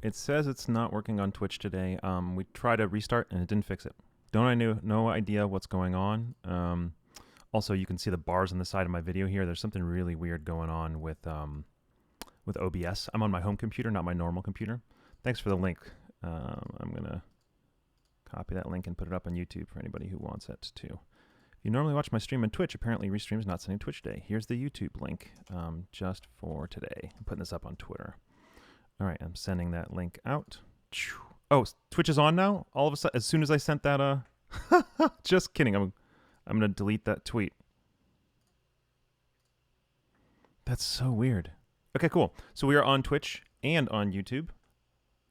So it says it's not working on Twitch today. We tried to restart and it didn't fix it. No idea what's going on. Also, you can see the bars on the side of my video here. There's something really weird going on with OBS. I'm on my home computer, not my normal computer. Thanks for the link. I'm gonna copy that link and put it up on YouTube for anybody who wants it too. If you normally watch my stream on Twitch, apparently Restream is not sending Twitch today. Here's the YouTube link just for today. I'm putting this up on Twitter. All right, I'm sending that link out. Oh, Twitch is on now? All of a sudden, as soon as I sent that, just kidding. I'm going to delete that tweet. That's so weird. Okay, cool. So we are on Twitch and on YouTube.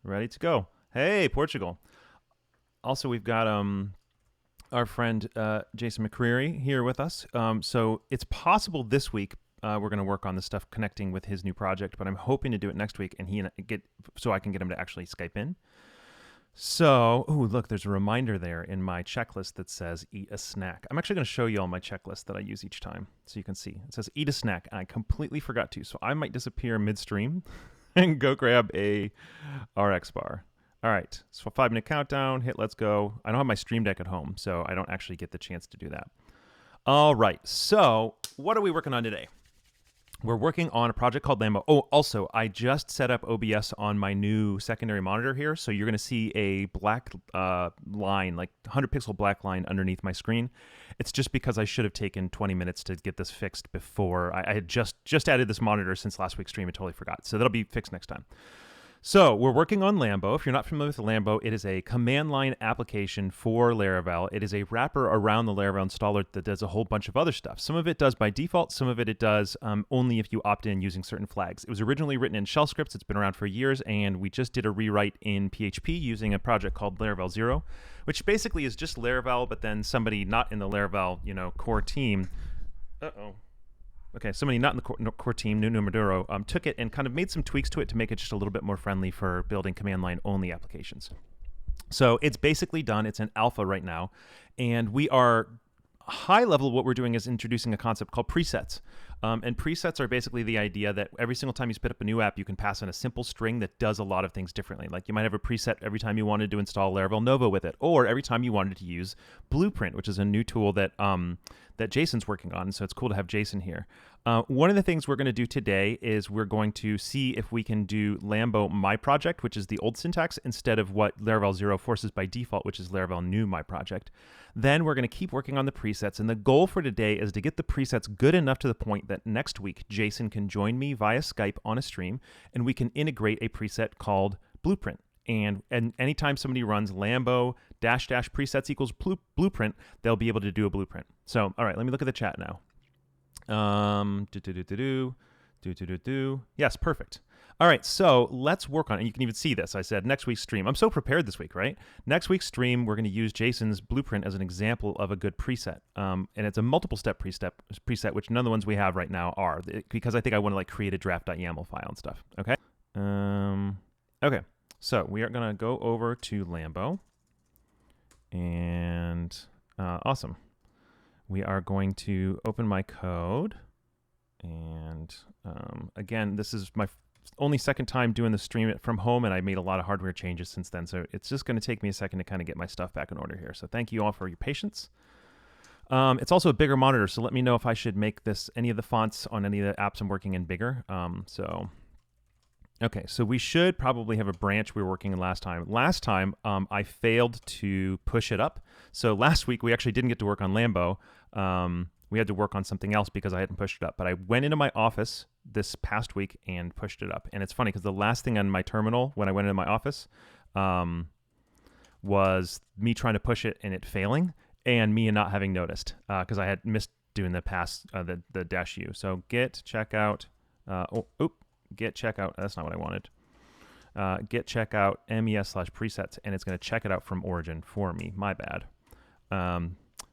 Ready to go. Hey, Portugal. Also, we've got our friend Jason McCreary here with us. So it's possible this week we're going to work on the stuff connecting with his new project, but I'm hoping to do it next week and so I can get him to actually Skype in. So, ooh, look, there's a reminder there in my checklist that says eat a snack. I'm actually going to show you all my checklist that I use each time so you can see. It says eat a snack, and I completely forgot to, so I might disappear midstream and go grab a RX bar. All right, so 5-minute countdown, hit let's go. I don't have my Stream Deck at home, so I don't actually get the chance to do that. All right, so what are we working on today? We're working on a project called Lambo. Oh, also, I just set up OBS on my new secondary monitor here, so you're going to see a black line, like 100-pixel black line underneath my screen. It's just because I should have taken 20 minutes to get this fixed before. I had just added this monitor since last week's stream. I totally forgot, so that'll be fixed next time. So we're working on Lambo. If you're not familiar with Lambo, it is a command line application for Laravel. It is a wrapper around the Laravel installer that does a whole bunch of other stuff. Some of it does by default. Some of it does only if you opt in using certain flags. It was originally written in shell scripts. It's been around for years, and we just did a rewrite in PHP using a project called Laravel Zero, which basically is just Laravel, but then somebody not in the Laravel, core team. Okay, somebody not in the core team, Nuno Maduro, took it and kind of made some tweaks to it to make it just a little bit more friendly for building command line only applications. So it's basically done. It's in alpha right now. And we are high level. What we're doing is introducing a concept called presets. And presets are basically the idea that every single time you spin up a new app, you can pass in a simple string that does a lot of things differently. Like you might have a preset every time you wanted to install Laravel Nova with it, or every time you wanted to use Blueprint, which is a new tool that that Jason's working on. So it's cool to have Jason here. One of the things we're going to do today is we're going to see if we can do Lambo My Project, which is the old syntax, instead of what Laravel Zero forces by default, which is Laravel New My Project. Then we're going to keep working on the presets. And the goal for today is to get the presets good enough to the point that next week, Jason can join me via Skype on a stream, and we can integrate a preset called Blueprint. And anytime somebody runs Lambo -- presets equals blueprint, they'll be able to do a blueprint. So, all right, let me look at the chat now. Yes, perfect. All right, so let's work on it. And you can even see this. I said next week's stream. I'm so prepared this week, right? Next week's stream, we're going to use Jason's blueprint as an example of a good preset. And it's a multiple step preset, which none of the ones we have right now are, because I think I want to create a draft.yaml file and stuff. Okay. Okay. So we are going to go over to Lambo. And awesome. We are going to open my code. And again, this is my only second time doing the stream from home, and I made a lot of hardware changes since then. So it's just going to take me a second to kind of get my stuff back in order here. So thank you all for your patience. It's also a bigger monitor, so let me know if I should make any of the fonts on any of the apps I'm working in bigger. Okay, so we should probably have a branch we were working in last time. Last time, I failed to push it up. So last week, we actually didn't get to work on Lambo. We had to work on something else because I hadn't pushed it up. But I went into my office this past week and pushed it up. And it's funny because the last thing on my terminal when I went into my office was me trying to push it and it failing, and me not having noticed because I had missed doing the the -u. So git checkout. Git checkout. That's not what I wanted. Git checkout mes/presets, and it's going to check it out from origin for me. My bad.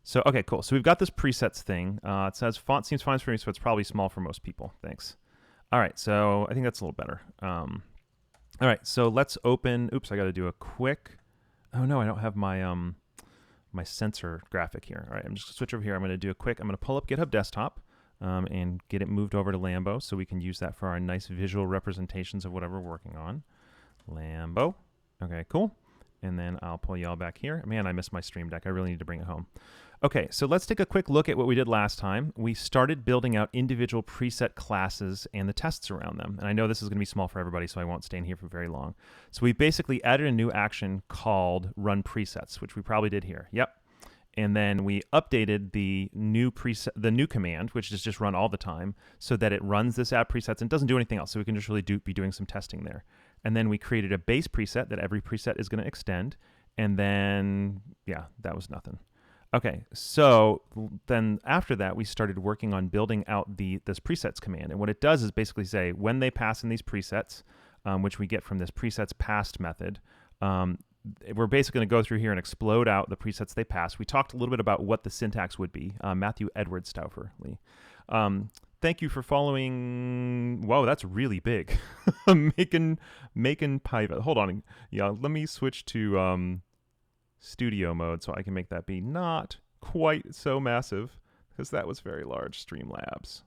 So, okay, cool. So we've got this presets thing. It says font seems fine for me, so it's probably small for most people. Thanks. All right, so I think that's a little better. All right, so let's open. Oops, I got to do a quick. Oh no, I don't have my my sensor graphic here. All right, I'm just going to switch over here. I'm going to do a quick. I'm going to pull up GitHub Desktop and get it moved over to Lambo so we can use that for our nice visual representations of whatever we're working on. Lambo. Okay, cool. And then I'll pull you all back here. Man, I missed my stream deck. I really need to bring it home. Okay, so let's take a quick look at what we did last time. We started building out individual preset classes and the tests around them. And I know this is going to be small for everybody, so I won't stay in here for very long. So we basically added a new action called run presets, which we probably did here. Yep. And then we updated the new command, which is just run all the time, so that it runs this app presets and doesn't do anything else. So we can just really be doing some testing there. And then we created a base preset that every preset is going to extend. And then, yeah, that was nothing. Okay, so then after that, we started working on building out this presets command. And what it does is basically say when they pass in these presets, which we get from this presets passed method, we're basically going to go through here and explode out the presets they pass. We talked a little bit about what the syntax would be. Matthew Edward Stauffer Lee. Thank you for following. Whoa, that's really big. making pivot. Hold on. Yeah, let me switch to studio mode so I can make that be not quite so massive, because that was very large. Streamlabs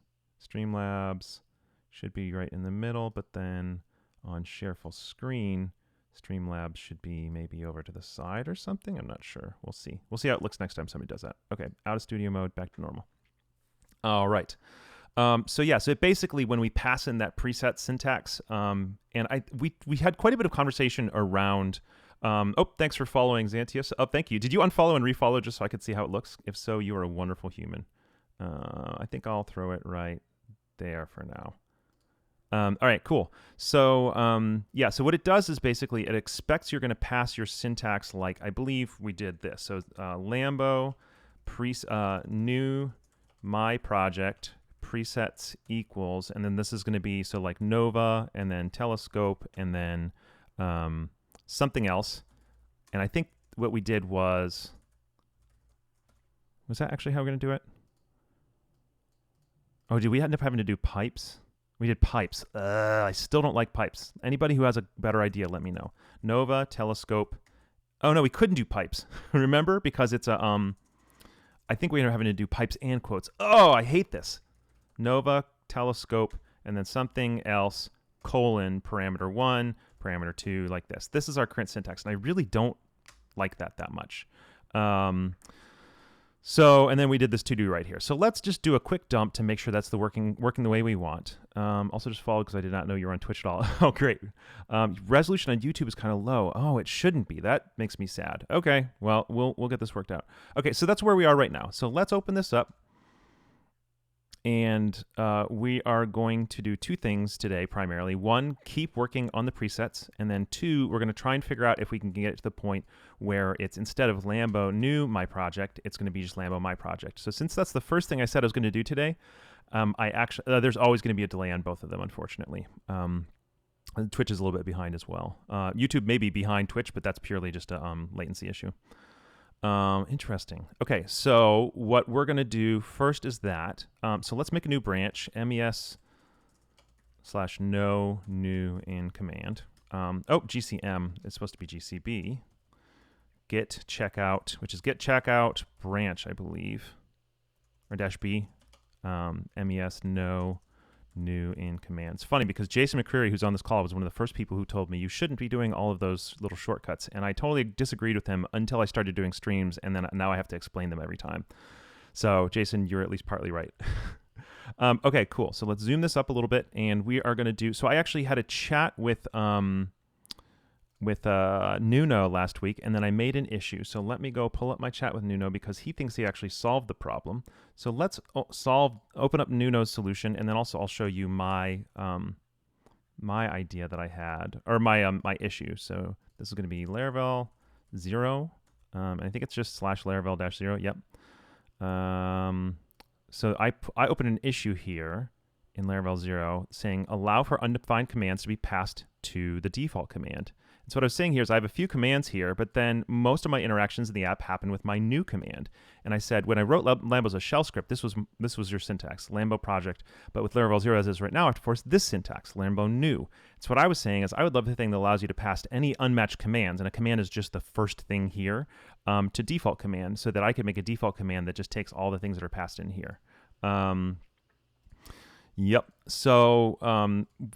should be right in the middle, but then on share full screen, Streamlabs should be maybe over to the side or something. I'm not sure. We'll see. We'll see how it looks next time somebody does that. Okay, out of studio mode, back to normal. All right. So yeah, so basically when we pass in that preset syntax, and we had quite a bit of conversation around. Oh, thanks for following, Xantius. Oh, thank you. Did you unfollow and refollow just so I could see how it looks? If so, you are a wonderful human. I think I'll throw it right there for now. All right, cool. So yeah, so what it does is basically it expects you're going to pass your syntax like I believe we did this. So Lambo new my project presets equals, and then this is going to be so like Nova and then telescope and then something else. And I think what we did was that actually how we're going to do it? Oh, did we end up having to do pipes? We did pipes. I still don't like pipes. Anybody who has a better idea, let me know. Nova, telescope. Oh, no, we couldn't do pipes. Remember? Because it's a, I think we ended up having to do pipes and quotes. Oh, I hate this. Nova, telescope, and then something else, colon, parameter 1, parameter 2, like this. This is our current syntax, and I really don't like that much. So, and then we did this to-do right here. So let's just do a quick dump to make sure that's working the way we want. Also just followed because I did not know you were on Twitch at all. Oh, great. Resolution on YouTube is kind of low. Oh, it shouldn't be. That makes me sad. Okay, well, we'll get this worked out. Okay, so that's where we are right now. So let's open this up. And we are going to do two things today primarily. One, keep working on the presets. And then two, we're going to try and figure out if we can get it to the point where it's instead of Lambo new my project, it's going to be just Lambo my project. So since that's the first thing I said I was going to do today, I actually there's always going to be a delay on both of them, unfortunately. Twitch is a little bit behind as well. YouTube may be behind Twitch, but that's purely just a latency issue. Interesting. Okay, so what we're going to do first is that. So let's make a new branch, mes/no new in command. GCM is supposed to be GCB. Git checkout, which is git checkout branch, I believe, or -b. Mes no new in command. It's funny because Jason McCreary, who's on this call, was one of the first people who told me you shouldn't be doing all of those little shortcuts. And I totally disagreed with him until I started doing streams, and then now I have to explain them every time. So Jason, you're at least partly right. Okay, cool. So let's zoom this up a little bit, and we are going to do, so I actually had a chat with Nuno last week, and then I made an issue. So let me go pull up my chat with Nuno because he thinks he actually solved the problem. So let's open up Nuno's solution, and then also I'll show you my my idea that I had, or my my issue. So this is going to be Laravel Zero, and I think it's just /Laravel-0. Yep. So I open an issue here in Laravel Zero saying allow for undefined commands to be passed to the default command. And so what I was saying here is I have a few commands here, but then most of my interactions in the app happen with my new command. And I said when I wrote Lambo as a shell script, this was your syntax, Lambo project. But with Laravel Zero as is right now, I have to force this syntax, Lambo new. So what I was saying is I would love the thing that allows you to pass any unmatched commands, and a command is just the first thing here, to default command, so that I could make a default command that just takes all the things that are passed in here. Yep. So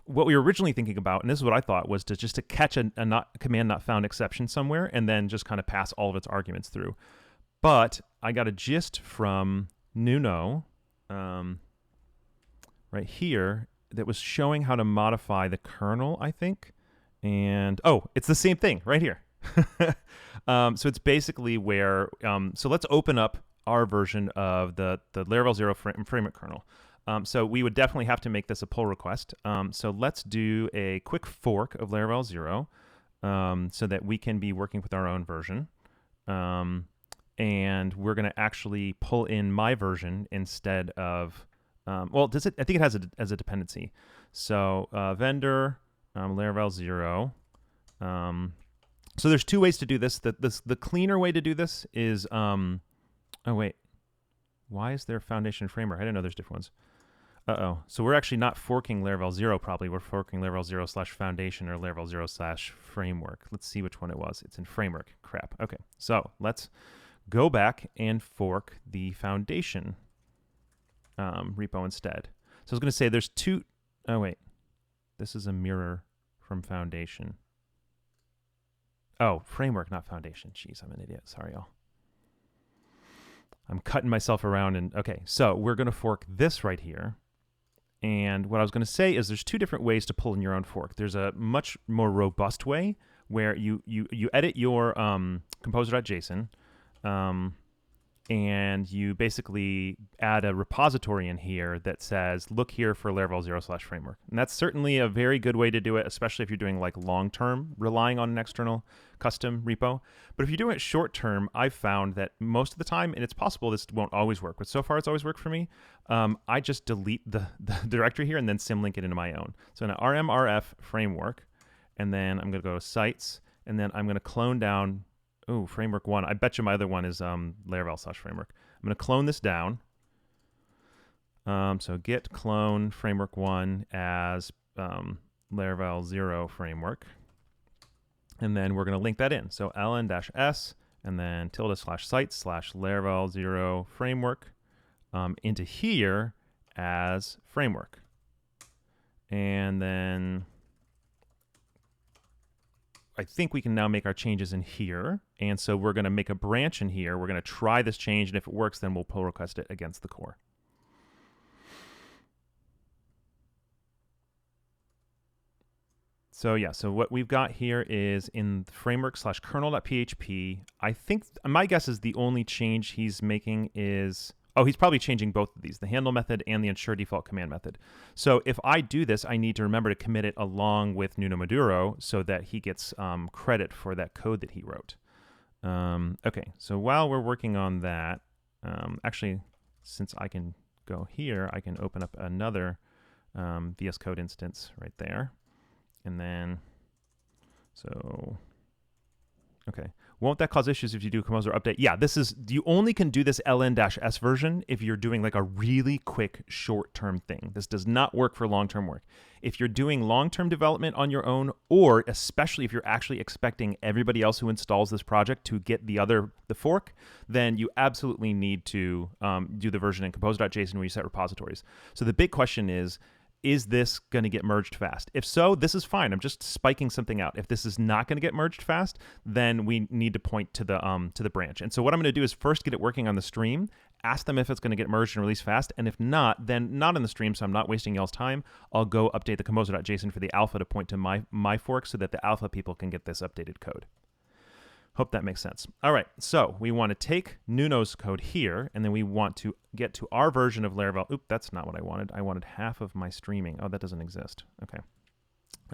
what we were originally thinking about, and this is what I thought, was to catch a command not found exception somewhere and then just kind of pass all of its arguments through. But I got a gist from Nuno right here that was showing how to modify the kernel, I think. And, oh, it's the same thing right here. So it's basically where, so let's open up our version of the Laravel Zero framework kernel. So we would definitely have to make this a pull request. So let's do a quick fork of Laravel Zero so that we can be working with our own version. And we're going to actually pull in my version instead of, well, does it? I think it has as a dependency. So vendor Laravel Zero. So there's two ways to do this. The cleaner way to do this is, oh wait, why is there foundation framework? I didn't know there's different ones. So we're actually not forking Laravel Zero probably. We're forking Laravel Zero / foundation or Laravel Zero / framework. Let's see which one it was. It's in framework. Crap. Okay, so let's go back and fork the foundation repo instead. So I was going to say there's two. Oh wait, this is a mirror from foundation. Oh, framework, not foundation. Jeez, I'm an idiot. Sorry, y'all. I'm cutting myself around. And okay, so we're going to fork this right here. And what I was going to say is there's two different ways to pull in your own fork. There's a much more robust way where you edit your composer.json and you basically add a repository in here that says, look here for Laravel Zero / framework. And that's certainly a very good way to do it, especially if you're doing like long-term, relying on an external custom repo. But if you're doing it short-term, I've found that most of the time, and it's possible this won't always work, but so far it's always worked for me, I just delete the directory here and then symlink it into my own. So in an rmrf framework, and then I'm going to go to sites, and then I'm going to clone down framework 1. I bet you my other one is Laravel / framework. I'm going to clone this down. So git clone framework 1 as Laravel Zero framework. And then we're going to link that in. So ln-s and then ~sites / Laravel Zero framework into here as framework. And then I think we can now make our changes in here. And so we're going to make a branch in here. We're going to try this change. And if it works, then we'll pull request it against the core. So yeah, so what we've got here is in framework / kernel.php. I think my guess is the only change he's making is, oh, he's probably changing both of these, the handle method and the ensure default command method. So if I do this, I need to remember to commit it along with Nuno Maduro so that he gets credit for that code that he wrote. Okay, so while we're working on that, actually, since I can go here, I can open up another VS Code instance right there. And then, so, okay. Won't that cause issues if you do a composer update? Yeah, this is, you only can do this ln-s version if you're doing like a really quick short-term thing. This does not work for long-term work. If you're doing long-term development on your own, or especially if you're actually expecting everybody else who installs this project to get the fork, then you absolutely need to do the version in composer.json where you set repositories. So the big question is this going to get merged fast? If so, this is fine. I'm just spiking something out. If this is not going to get merged fast, then we need to point to the branch. And so what I'm going to do is first get it working on the stream, ask them if it's going to get merged and released fast, and if not, then not in the stream, so I'm not wasting y'all's time. I'll go update the composer.json for the alpha to point to my fork so that the alpha people can get this updated code. Hope that makes sense. All right, so we want to take Nuno's code here, and then we want to get to our version of Laravel. Oop, that's not what I wanted. I wanted half of my streaming. Oh, that doesn't exist. Okay.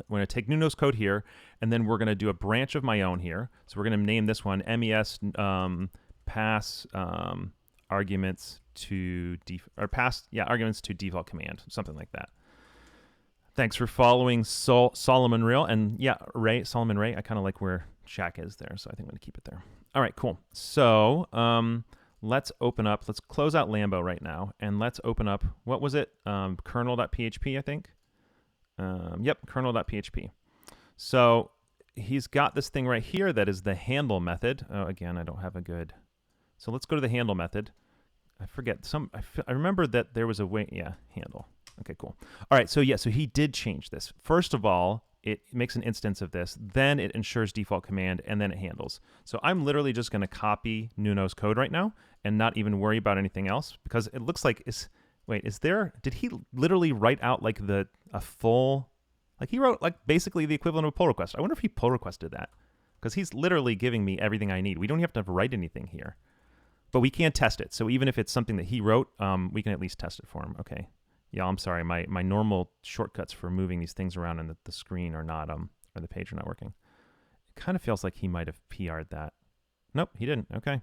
We're going to take Nuno's code here, and then we're going to do a branch of my own here. So we're going to name this one MES pass arguments to arguments to default command, something like that. Thanks for following Solomon Real, and yeah, Solomon Ray. I kind of like where Shaq is there, so I think I'm going to keep it there. All right, cool. So let's close out Lambo right now, and let's open up, what was it? Kernel.php, I think. Yep, kernel.php. So he's got this thing right here that is the handle method. Oh, again, I don't have a good. So let's go to the handle method. I forget I remember that there was a way. Yeah, handle. Okay, cool. All right, so yeah, so he did change this. First of all, it makes an instance of this, then it ensures default command, and then it handles. So I'm literally just going to copy Nuno's code right now and not even worry about anything else, because it looks like did he literally write out like a full, like he wrote like basically the equivalent of a pull request. I wonder if he pull requested that, because he's literally giving me everything I need. We don't have to write anything here, but we can test it. So even if it's something that he wrote, we can at least test it for him. Okay. Yeah, I'm sorry. My normal shortcuts for moving these things around on the screen are not, or the page are not working. It kind of feels like he might have PR'd that. Nope, he didn't. Okay.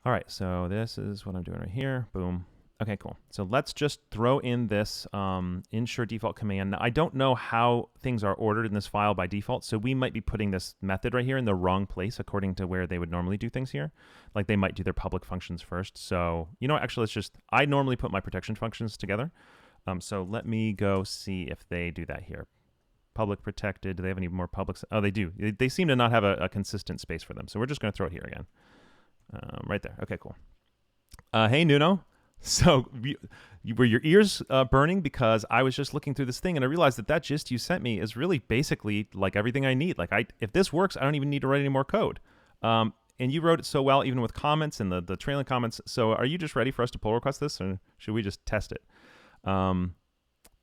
All right, so this is what I'm doing right here. Boom. Okay, cool. So let's just throw in this ensure default command. Now, I don't know how things are ordered in this file by default, so we might be putting this method right here in the wrong place according to where they would normally do things here. Like they might do their public functions first. So, you know, actually, I normally put my protection functions together. So let me go see if they do that here. Public protected. Do they have any more publics? Oh, they do. They seem to not have a consistent space for them. So we're just going to throw it here again. Right there. Okay, cool. Hey, Nuno. So were your ears burning because I was just looking through this thing and I realized that gist you sent me is really basically like everything I need. Like if this works, I don't even need to write any more code. And you wrote it so well, even with comments and the trailing comments. So are you just ready for us to pull request this, or should we just test it?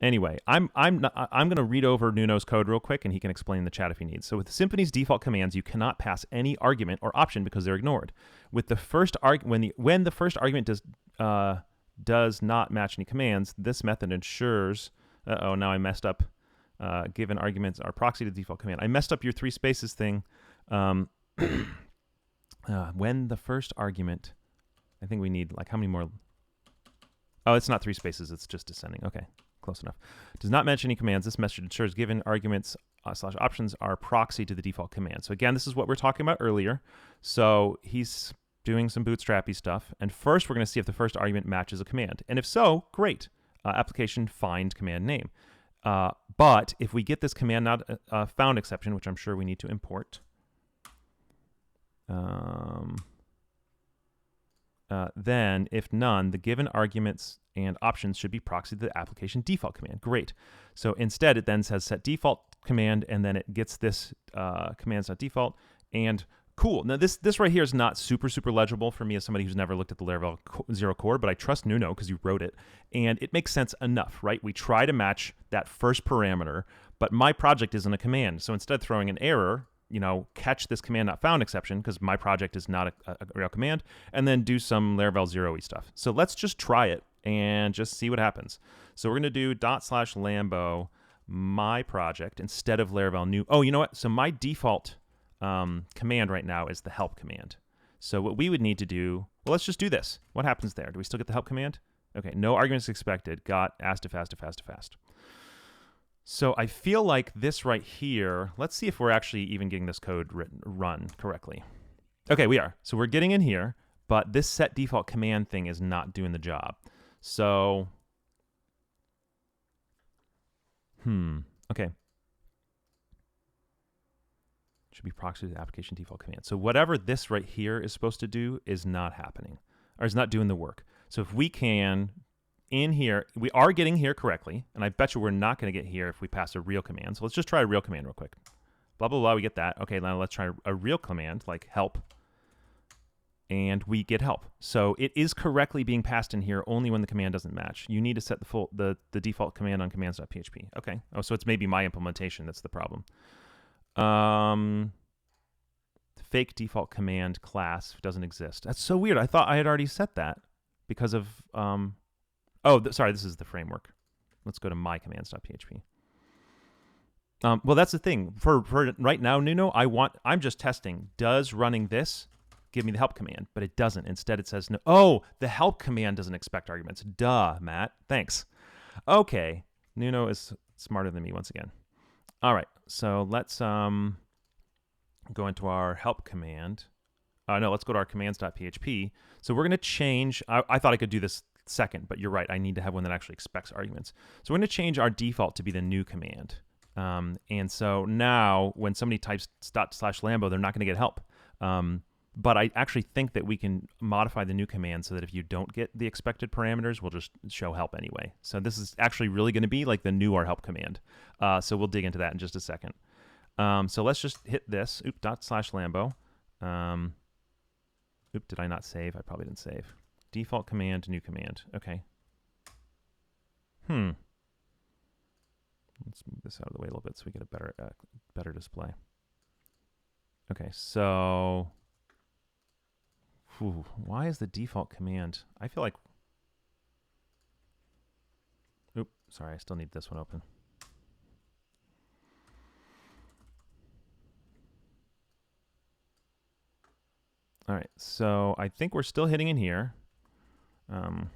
Anyway, I'm going to read over Nuno's code real quick, and he can explain in the chat if he needs. So with Symfony's default commands, you cannot pass any argument or option because they're ignored. With the first when the first argument does not match any commands, this method ensures. Now I messed up. Given arguments are proxy to the default command. I messed up your 3 spaces thing. When the first argument, I think we need like how many more? Oh, it's not 3 spaces. It's just descending. Okay. Close enough. Does not mention any commands. This message ensures given arguments / options are proxy to the default command. So again, this is what we're talking about earlier. So he's doing some bootstrappy stuff. And first, we're going to see if the first argument matches a command. And if so, great. Application find command name. But if we get this command not found exception, which I'm sure we need to import, then if none, the given arguments and options should be proxy to the application default command. Great. So instead, it then says set default command, and then it gets this commands.default. And cool. Now, this right here is not super legible for me as somebody who's never looked at the Laravel Zero core, but I trust Nuno because you wrote it. And it makes sense enough, right? We try to match that first parameter, but my project isn't a command. So instead of throwing an error, catch this command not found exception because my project is not a real command, and then do some Laravel Zero-y stuff. So let's just try it and just see what happens. So we're going to do /Lambo my project instead of Laravel new. Oh, you know what? So my default command right now is the help command. So what we would need to do, well, let's just do this. What happens there? Do we still get the help command? Okay, no arguments expected. Got asked to fast. So I feel like this right here, let's see if we're actually even getting this code run correctly. Okay, we are. So we're getting in here, but this set default command thing is not doing the job. So, okay. Should be proxy to the application default command. So whatever this right here is supposed to do is not happening, or is not doing the work. So if we can, in here, we are getting here correctly, and I bet you we're not going to get here if we pass a real command. So let's just try a real command real quick. Blah, blah, blah, we get that. Okay, now let's try a real command, like help, and we get help. So it is correctly being passed in here only when the command doesn't match. You need to set the default command on commands.php. Okay, oh, so it's maybe my implementation that's the problem. Fake default command class doesn't exist. That's so weird. I thought I had already set that because of... sorry, this is the framework. Let's go to my commands.php. Well, that's the thing. For right now, Nuno, I'm just testing. Does running this give me the help command? But it doesn't. Instead, it says no. Oh, the help command doesn't expect arguments. Duh, Matt. Thanks. Okay. Nuno is smarter than me once again. All right. So let's go into our help command. No, let's go to our commands.php. So we're going to change. I thought I could do this second, but you're right. I need to have one that actually expects arguments. So we're going to change our default to be the new command. And so now when somebody types /Lambo, they're not going to get help. But I actually think that we can modify the new command so that if you don't get the expected parameters, we'll just show help anyway. So this is actually really going to be like the new our help command. So we'll dig into that in just a second. So let's just hit this. Oop, /Lambo. Oop, did I not save? I probably didn't save. Default command, new command. Okay. Let's move this out of the way a little bit so we get a better display. Okay, so why is the default command? I feel like. Oop, sorry, I still need this one open. All right, so I think we're still hitting in here. So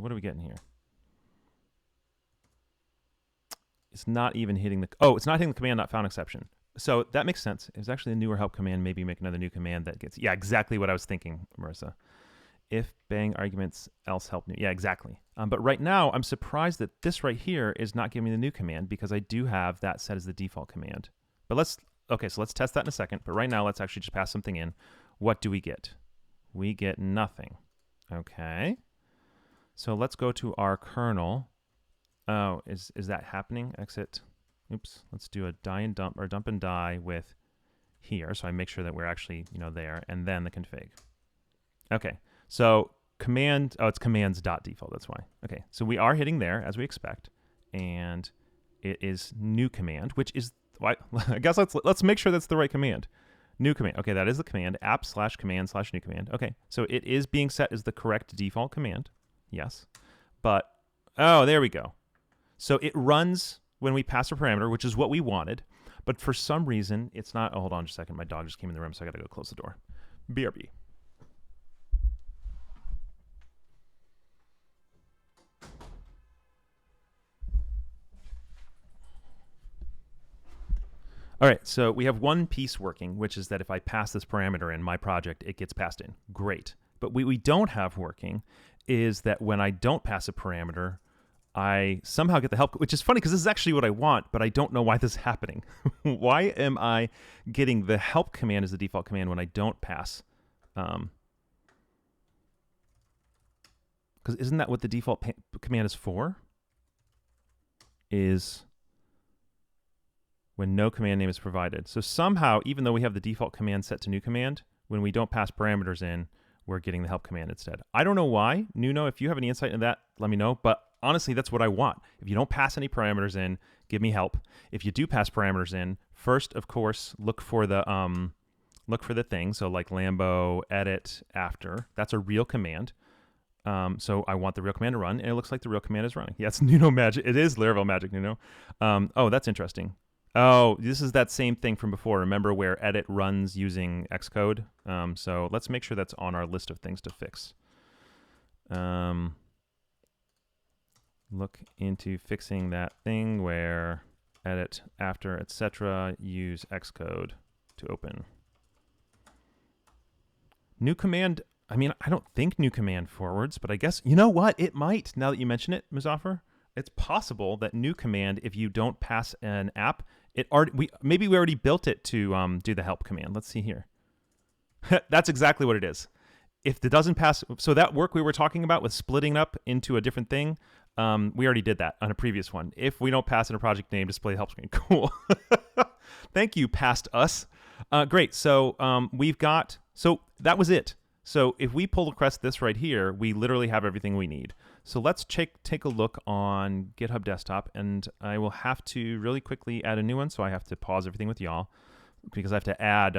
what are we getting here? It's not even hitting the, it's not hitting the command not found exception. So that makes sense. It's actually a newer help command. Maybe make another new command that gets, yeah, exactly what I was thinking, Marissa. If bang arguments else help new. Yeah, exactly. But right now, I'm surprised that this right here is not giving me the new command because I do have that set as the default command. But okay, so let's test that in a second. But right now, let's actually just pass something in. What do we get? We get nothing. Okay. So let's go to our kernel. Oh, is that happening? Exit. Oops. Let's do a die and dump or dump and die with here. So I make sure that we're actually, there, and then the config. Okay. So command, it's commands.default. That's why. Okay. So we are hitting there as we expect, and it is new command, which is why I guess let's make sure that's the right command. New command. Okay, that is the command. app/command/new command. Okay. So it is being set as the correct default command. Yes. But there we go. So it runs when we pass a parameter, which is what we wanted. But for some reason, it's not. Oh, hold on just a second. My dog just came in the room, so I got to go close the door. BRB. All right, so we have one piece working, which is that if I pass this parameter in my project, it gets passed in. Great. But what we don't have working is that when I don't pass a parameter, I somehow get the help, which is funny because this is actually what I want, but I don't know why this is happening. Why am I getting the help command as the default command when I don't pass? Because isn't that what the default command is for? Is when no command name is provided. So somehow, even though we have the default command set to new command, when we don't pass parameters in, we're getting the help command instead. I don't know why. Nuno, if you have any insight into that, let me know. But honestly, that's what I want. If you don't pass any parameters in, give me help. If you do pass parameters in, first, of course, look for the thing. So like Lambo edit after. That's a real command. So I want the real command to run, and it looks like the real command is running. Yeah, it's Nuno magic. It is Laravel magic, Nuno. Oh, that's interesting. Oh, this is that same thing from before. Remember where edit runs using Xcode? So let's make sure that's on our list of things to fix. Look into fixing that thing where edit after, etc. use Xcode to open. New command, I mean, I don't think new command forwards, but I guess, you know what? It might, now that you mention it, Muzaffar. It's possible that new command, if you don't pass an app, maybe we already built it to do the help command. Let's see here. That's exactly what it is. If it doesn't pass, so that work we were talking about with splitting up into a different thing, we already did that on a previous one. If we don't pass in a project name, display the help screen. Cool. Thank you, past us. Great. So we've got, so that was it. So if we pull across this right here, we literally have everything we need. So let's take a look on GitHub Desktop, and I will have to really quickly add a new one. So I have to pause everything with y'all because I have to add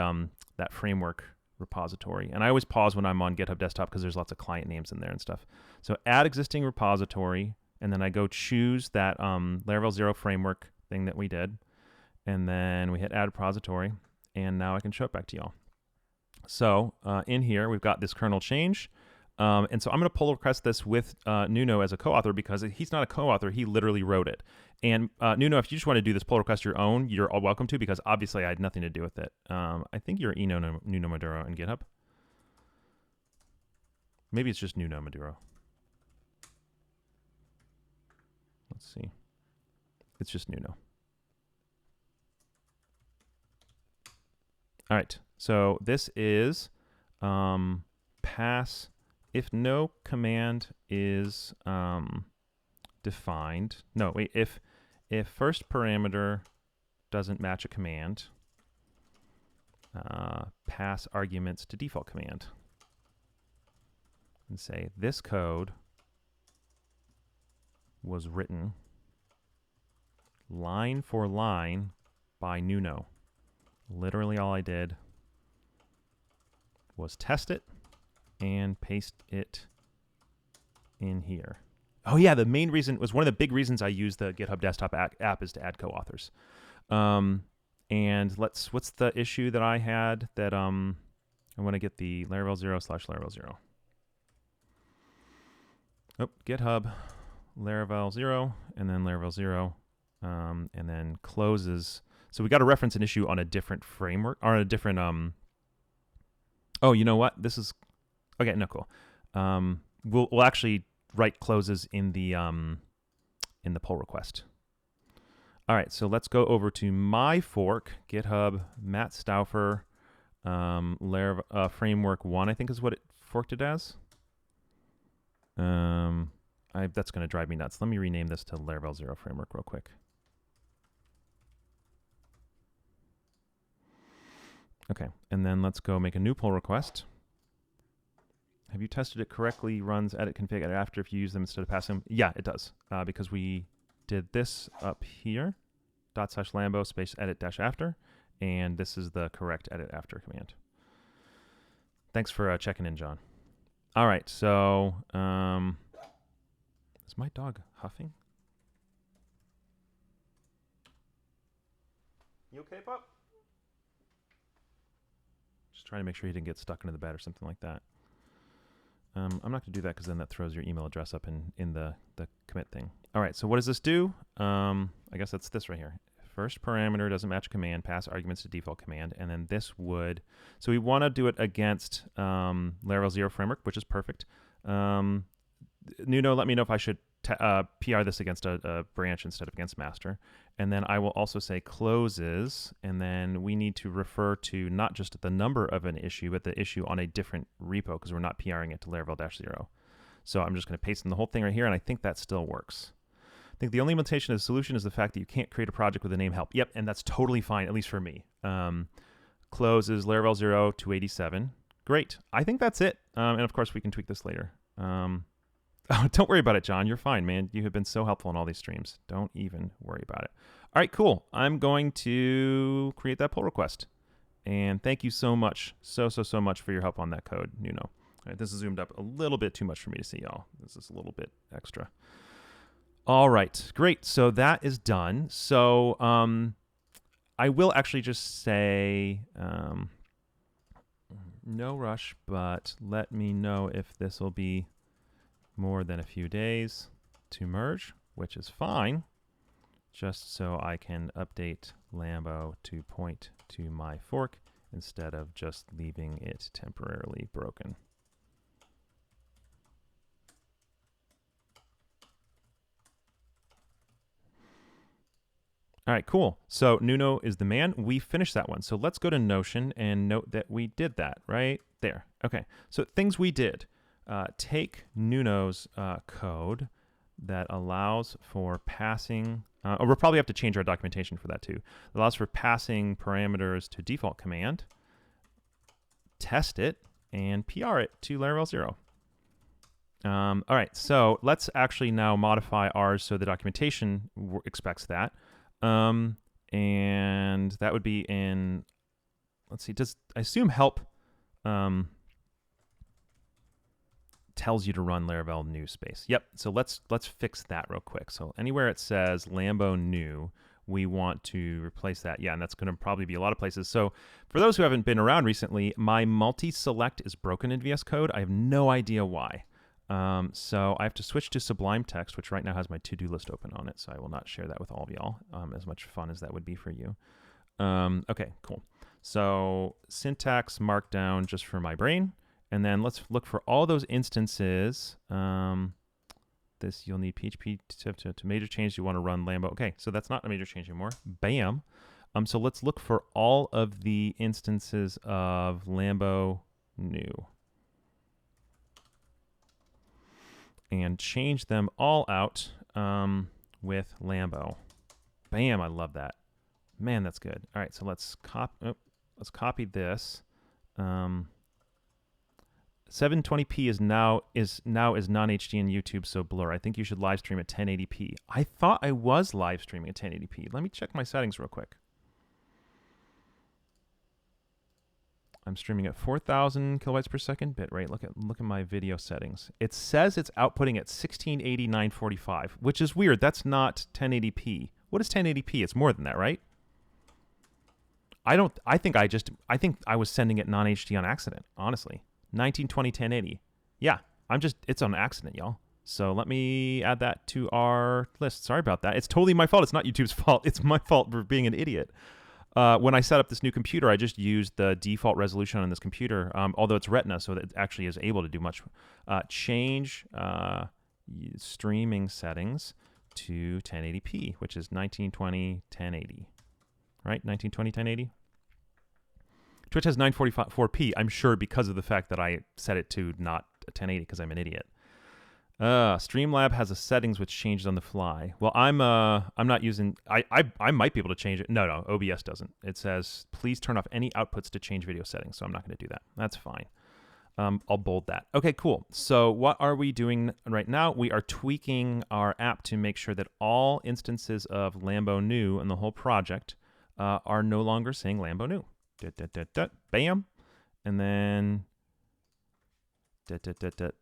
that framework repository. And I always pause when I'm on GitHub Desktop because there's lots of client names in there and stuff. So add existing repository, and then I go choose that Laravel Zero framework thing that we did. And then we hit add repository, and now I can show it back to y'all. So in here, we've got this kernel change. And so I'm going to pull request this with Nuno as a co-author because he's not a co-author. He literally wrote it. And Nuno, if you just want to do this pull request your own, you're all welcome to because obviously I had nothing to do with it. I think you're Nuno Maduro in GitHub. Maybe it's just Nuno Maduro. Let's see. It's just Nuno. All right. So this is pass if no command is defined. No, wait. If first parameter doesn't match a command, pass arguments to default command and say this code was written line for line by Nuno. Literally all I did was test it and paste it in here. Oh yeah, the main reason was one of the big reasons I use the GitHub desktop app is to add co-authors. And what's the issue that I had that I want to get the Laravel Zero / Laravel Zero. Oh, GitHub, Laravel Zero, and then Laravel Zero, and then closes. So we got to reference an issue on a different framework, or on a different, oh, you know what? This is, okay, no, cool. We'll actually write closes in the pull request. All right, so let's go over to my fork, GitHub, Matt Stauffer, Laravel framework 1, I think is what it forked it as. That's going to drive me nuts. Let me rename this to Laravel Zero framework real quick. Okay, and then let's go make a new pull request. Have you tested it correctly? Runs edit config edit after if you use them instead of passing them? Yeah, it does, because we did this up here, /Lambo space edit dash after, and this is the correct edit after command. Thanks for checking in, John. All right, so is my dog huffing? You okay, pup? Just trying to make sure he didn't get stuck into the bed or something like that. I'm not going to do that because then that throws your email address up in the commit thing. All right, so what does this do? I guess that's this right here. First parameter doesn't match a command, pass arguments to default command, and then this would, so we want to do it against Laravel Zero framework, which is perfect. Nuno, let me know if I should PR this against a branch instead of against master. And then I will also say closes, and then we need to refer to not just the number of an issue, but the issue on a different repo because we're not PRing it to Laravel-Zero. So I'm just going to paste in the whole thing right here, and I think that still works. I think the only limitation of the solution is the fact that you can't create a project with the name help. Yep, and that's totally fine, at least for me. Closes Laravel Zero 287. Great. I think that's it. And of course, we can tweak this later. Oh, don't worry about it, John. You're fine, man. You have been so helpful in all these streams. Don't even worry about it. All right, cool. I'm going to create that pull request. And thank you so much, so much for your help on that code, Nuno. All right, this is zoomed up a little bit too much for me to see, y'all. This is a little bit extra. All right, great. So that is done. So I will actually just say no rush, but let me know if this will be more than a few days to merge, which is fine, just so I can update Lambo to point to my fork instead of just leaving it temporarily broken. All right, cool. So Nuno is the man. We finished that one. So let's go to Notion and note that we did that right there. Okay, so things we did. Take Nuno's code that allows for passing, we'll probably have to change our documentation for that too. It allows for passing parameters to default command, test it, and PR it to Laravel Zero. All right, so let's actually now modify ours so the documentation expects that. And that would be in, let's see, I assume help tells you to run Laravel new space. Yep, so let's fix that real quick. So anywhere it says Lambo new, we want to replace that. Yeah, and that's going to probably be a lot of places. So for those who haven't been around recently, my multi-select is broken in VS Code. I have no idea why. So I have to switch to Sublime Text, which right now has my to-do list open on it, so I will not share that with all of y'all, as much fun as that would be for you. Okay, cool. So syntax markdown just for my brain. And then let's look for all those instances. This you'll need PHP to major change. You want to run Lambo. Okay, so that's not a major change anymore. Bam. So let's look for all of the instances of Lambo new and change them all out with Lambo. Bam, I love that. Man, that's good. All right, so let's copy this. 720p is now non-HD in YouTube, so blur. I think you should live stream at 1080p. I thought I was live streaming at 1080p. Let me check my settings real quick. I'm streaming at 4,000 kilobytes per second bitrate. Look at my video settings. It says it's outputting at 1680 945, which is weird. That's not 1080p. What is 1080p? It's more than that, right? I think I was sending it non-HD on accident, honestly. 1920 1080. Yeah, it's on accident, y'all. So let me add that to our list. Sorry about that. It's totally my fault. It's not YouTube's fault. It's my fault for being an idiot. When I set up this new computer, I just used the default resolution on this computer, although it's Retina, so that it actually is able to do much. Change streaming settings to 1080p, which is 1920 1080. Right? 1920 1080? Twitch has 944p, I'm sure, because of the fact that I set it to not 1080 because I'm an idiot. Streamlab has a settings which changes on the fly. Well, I'm not using. I might be able to change it. No, OBS doesn't. It says please turn off any outputs to change video settings. So I'm not going to do that. That's fine. I'll bold that. Okay, cool. So what are we doing right now? We are tweaking our app to make sure that all instances of Lambo new in the whole project are no longer saying Lambo new. Bam, and then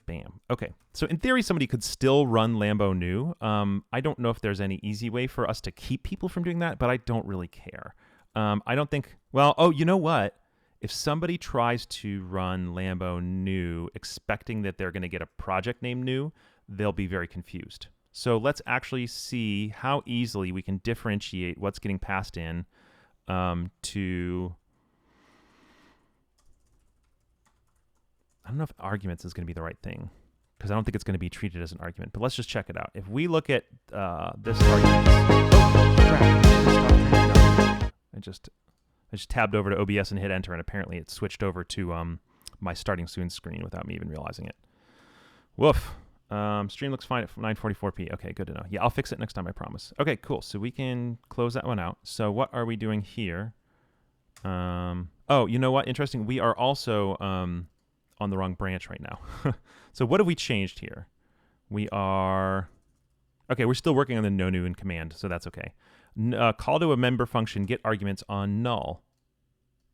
bam. Okay, so in theory, somebody could still run Lambo new. I don't know if there's any easy way for us to keep people from doing that, but I don't really care. I don't think. Well, oh, you know what? If somebody tries to run Lambo new, expecting that they're going to get a project name new, they'll be very confused. So let's actually see how easily we can differentiate what's getting passed in to. I don't know if arguments is going to be the right thing because I don't think it's going to be treated as an argument, but let's just check it out. If we look at this argument, I just tabbed over to OBS and hit enter, and apparently it switched over to my starting soon screen without me even realizing it. Woof. Stream looks fine at 944p. Okay, good to know. Yeah, I'll fix it next time, I promise. Okay, cool. So we can close that one out. So what are we doing here? Oh, you know what? Interesting. We are also on the wrong branch right now. So what have we changed here? We are... Okay, we're still working on the no new in command, so that's okay. Call to a member function, get arguments on null.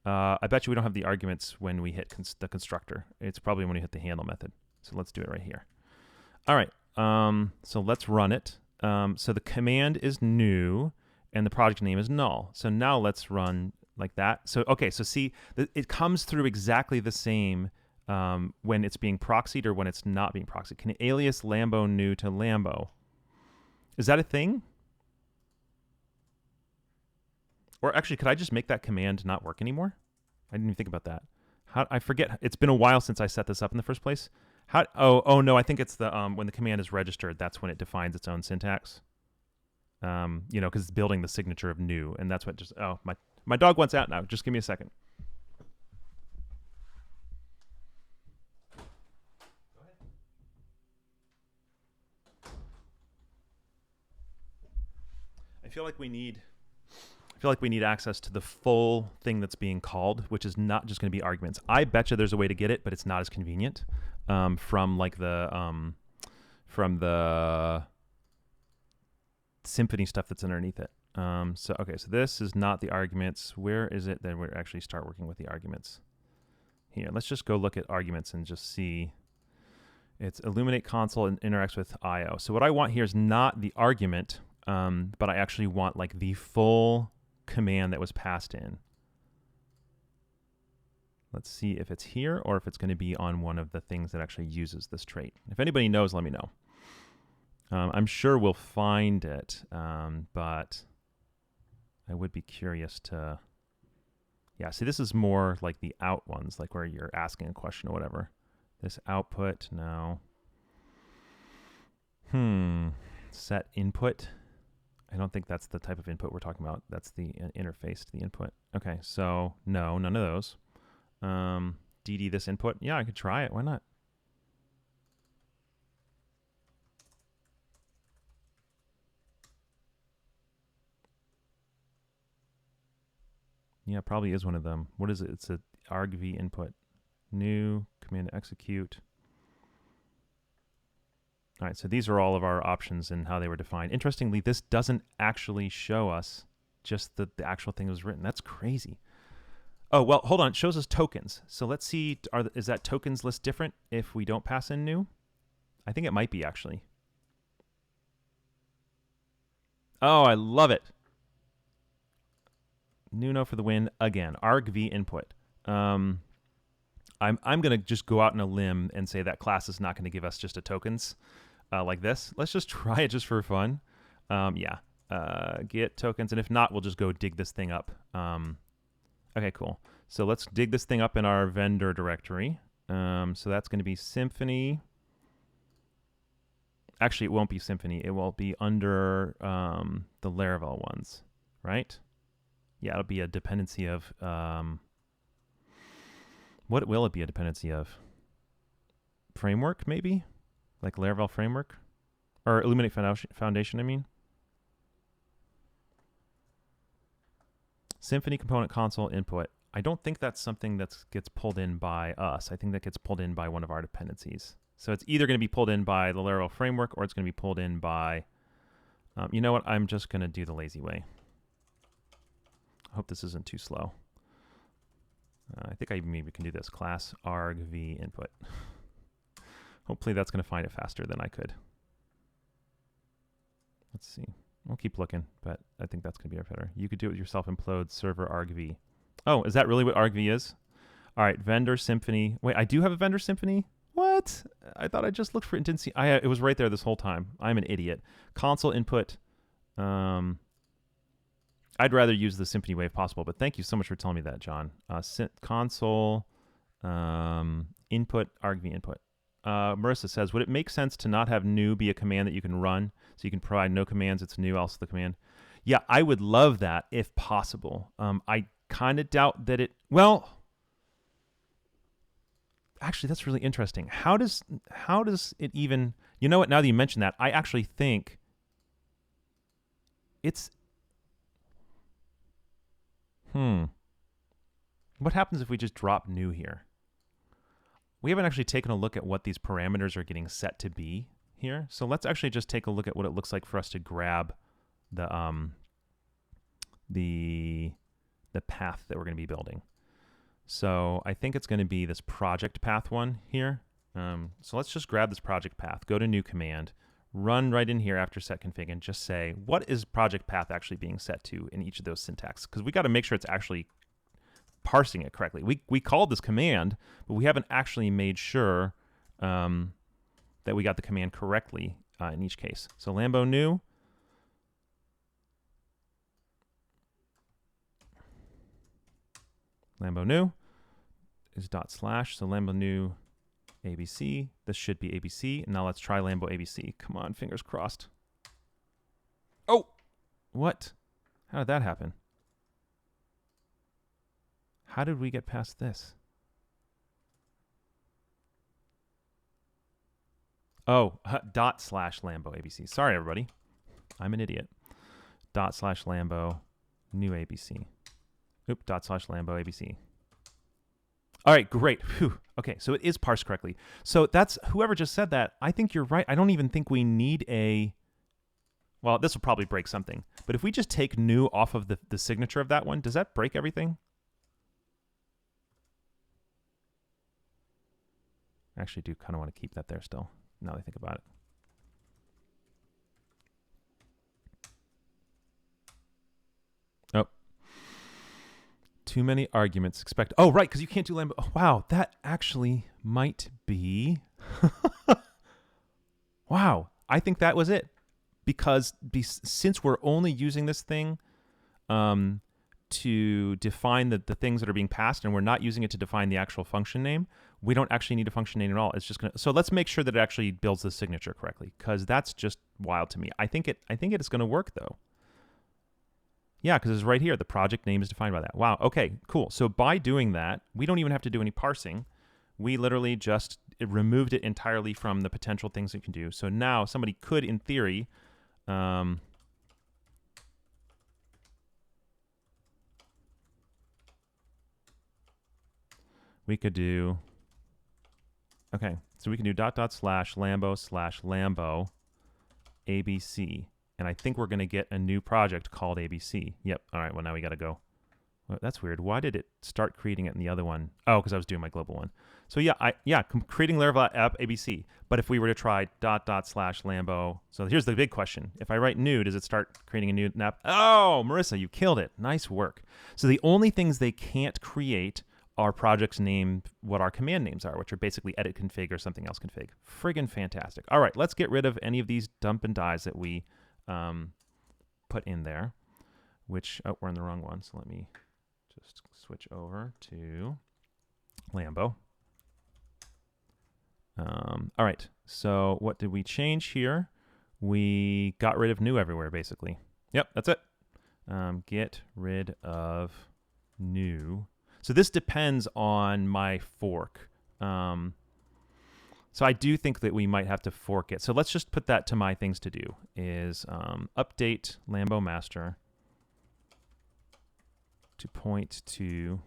I bet you we don't have the arguments when we hit the constructor. It's probably when we hit the handle method. So let's do it right here. All right, so let's run it. So the command is new, and the project name is null. So now let's run like that. So, okay, so see, it comes through exactly the same when it's being proxied or when it's not being proxied. Can alias Lambo new to Lambo? Is that a thing? Or actually, could I just make that command not work anymore? I didn't even think about that. I forget. It's been a while since I set this up in the first place. Oh no, I think it's the when the command is registered, that's when it defines its own syntax. You know, because it's building the signature of new, and that's what just. Oh, my dog wants out now. Just give me a second. I feel like we need access to the full thing that's being called, which is not just going to be arguments. I bet you there's a way to get it, but it's not as convenient from like the Symfony stuff that's underneath it. So okay, so this is not the arguments. Where is it that we actually start working with the arguments? Here, let's just go look at arguments and just see. It's illuminate console and interacts with IO. So what I want here is not the argument, but I actually want like the full command that was passed in. Let's see if it's here or if it's going to be on one of the things that actually uses this trait. If anybody knows, let me know. I'm sure we'll find it, but I would be curious to... Yeah, see, this is more like the out ones, like where you're asking a question or whatever. This output, no. Set input. I don't think that's the type of input we're talking about. That's the interface to the input. Okay, so no, none of those. DD this input. Yeah, I could try it. Why not? Yeah, probably is one of them. What is it? It's a argv input. New, command to execute. All right, so these are all of our options and how they were defined. Interestingly, this doesn't actually show us just the actual thing that was written. That's crazy. Oh, well, hold on. It shows us tokens. So let's see, is that tokens list different if we don't pass in new? I think it might be, actually. Oh, I love it. Nuno for the win again. argv input. I'm going to just go out on a limb and say that class is not going to give us just a tokens like this. Let's just try it just for fun. Yeah. Get tokens. And if not, we'll just go dig this thing up. Okay, cool. So let's dig this thing up in our vendor directory. So that's going to be Symfony. Actually, it won't be Symfony. It will be under the Laravel ones, right? Yeah, it'll be a dependency of... what will it be a dependency of? Framework, maybe? Like Laravel framework? Or Illuminate Foundation, I mean. Symfony component console input. I don't think that's something that gets pulled in by us. I think that gets pulled in by one of our dependencies. So it's either going to be pulled in by the Laravel framework or it's going to be pulled in by... you know what? I'm just going to do the lazy way. I hope this isn't too slow. I think I maybe can do this. Class argv input. Hopefully that's going to find it faster than I could. Let's see. We'll keep looking, but I think that's going to be better. You could do it yourself. Implode server argv. Oh, is that really what argv is? All right, vendor Symfony. Wait, I do have a vendor Symfony? What? I thought I just looked for it and didn't see. It was right there this whole time. I'm an idiot. Console input. I'd rather use the Symfony way if possible, but thank you so much for telling me that, John. Console input, argv input. Marissa says, would it make sense to not have new be a command that you can run so you can provide no commands, it's new, else the command? Yeah, I would love that if possible. I kind of doubt that it, well, actually, that's really interesting. How does it even, you know what, now that you mention that, I actually think it's, what happens if we just drop new here? We haven't actually taken a look at what these parameters are getting set to be here. So let's actually just take a look at what it looks like for us to grab the path that we're going to be building. So I think it's going to be this project path one here. So let's just grab this project path, go to new command, run right in here after set config and just say, what is project path actually being set to in each of those syntax? Because we got to make sure it's actually parsing it correctly. We called this command, but we haven't actually made sure that we got the command correctly in each case. So Lambo new. Lambo new is // so Lambo new ABC. This should be ABC. Now let's try Lambo ABC. Come on, fingers crossed. Oh, what? How did that happen? How did we get past this? Oh, // Lambo ABC. Sorry, everybody. I'm an idiot. / Lambo new ABC. Oop, / Lambo ABC. All right, great. Whew. Okay, so it is parsed correctly. So that's, whoever just said that, I think you're right. I don't even think we need a, well, this will probably break something. But if we just take new off of the signature of that one, does that break everything? I actually do kind of want to keep that there still, now that I think about it. Oh. Too many arguments expect. Oh, right, because you can't do Lambo. Oh, wow, that actually might be. Wow, I think that was it. Because since we're only using this thing to define the things that are being passed, and we're not using it to define the actual function name, we don't actually need a function name at all. It's just gonna. So let's make sure that it actually builds the signature correctly, because that's just wild to me. I think it is going to work though. Yeah, because it's right here. The project name is defined by that. Wow. Okay, cool. So by doing that, we don't even have to do any parsing. We literally just removed it entirely from the potential things it can do. So now somebody could, in theory, we could do, okay, so we can do dot dot slash Lambo ABC. And I think we're going to get a new project called ABC. Yep. All right. Well, now we got to go. Well, that's weird. Why did it start creating it in the other one? Oh, because I was doing my global one. So yeah, creating Laravel app ABC. But if we were to try dot dot slash Lambo, so here's the big question: if I write new, does it start creating a new app? Oh, Marissa, you killed it! Nice work. So the only things they can't create are projects named what our command names are, which are basically edit config or something else config. Friggin' fantastic. All right, let's get rid of any of these dump and dies that we put in there. Which we're in the wrong one. So let me just switch over to Lambo. All right, so what did we change here? We got rid of new everywhere, basically. Yep, that's it. Get rid of new. So this depends on my fork. So I do think that we might have to fork it. So let's just put that to my things to do, is update Lambo master to point to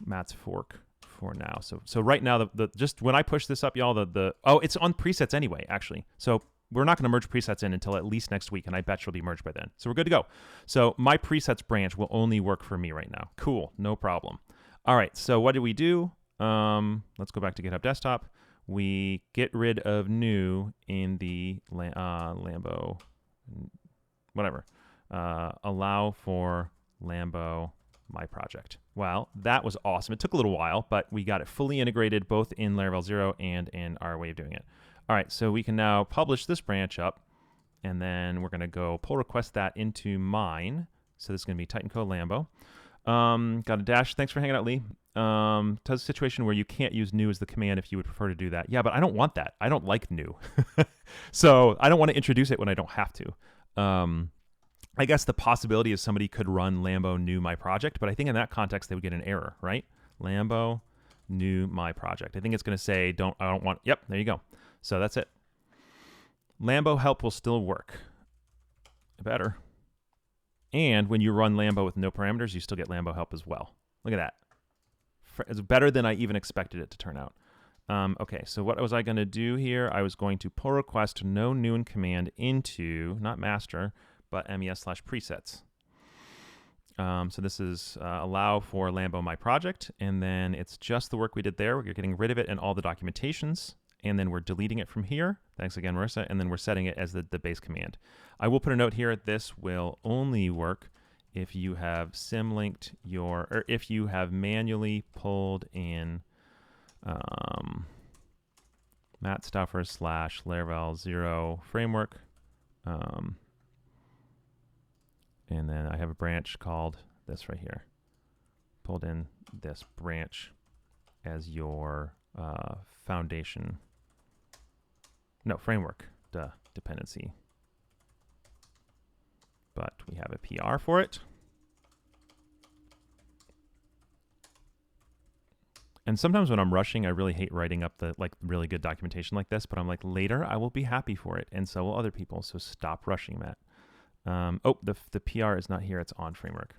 Matt's fork for now. So right now, the just when I push this up, y'all, oh, it's on presets anyway, actually. So we're not going to merge presets in until at least next week, and I bet she'll be merged by then. So we're good to go. So my presets branch will only work for me right now. Cool, no problem. All right, so what do we do? Let's go back to GitHub Desktop. We get rid of new in the Lambo, whatever. Allow for Lambo my project. Well, that was awesome. It took a little while, but we got it fully integrated both in Laravel Zero and in our way of doing it. All right, so we can now publish this branch up, and then we're going to go pull request that into mine. So this is going to be Titan Code Lambo. Got a dash. Thanks for hanging out, Lee. Does a situation where you can't use new as the command if you would prefer to do that. Yeah, but I don't want that. I don't like new. So I don't want to introduce it when I don't have to. I guess the possibility is somebody could run Lambo new my project, but I think in that context they would get an error, right? Lambo new my project. I think it's going to say I don't want. Yep, there you go. So that's it. Lambo help will still work. Better. And when you run Lambo with no parameters, you still get Lambo help as well. Look at that. It's better than I even expected it to turn out. Okay, so what was I going to do here? I was going to pull request no new in command into, not master, but mes/presets. So this is allow for Lambo my project, and then it's just the work we did there. We're getting rid of it and all the documentations, and then we're deleting it from here. Thanks again, Marissa. And then we're setting it as the base command. I will put a note here. This will only work if you have symlinked or if you have manually pulled in Matt Stauffer / Laravel Zero framework. And then I have a branch called this right here. Pulled in this branch as your foundation. No, framework dependency. But we have a PR for it. And sometimes when I'm rushing, I really hate writing up the really good documentation like this, but I'm like, later I will be happy for it, and so will other people, so stop rushing, Matt. Oh, the PR is not here, it's on framework.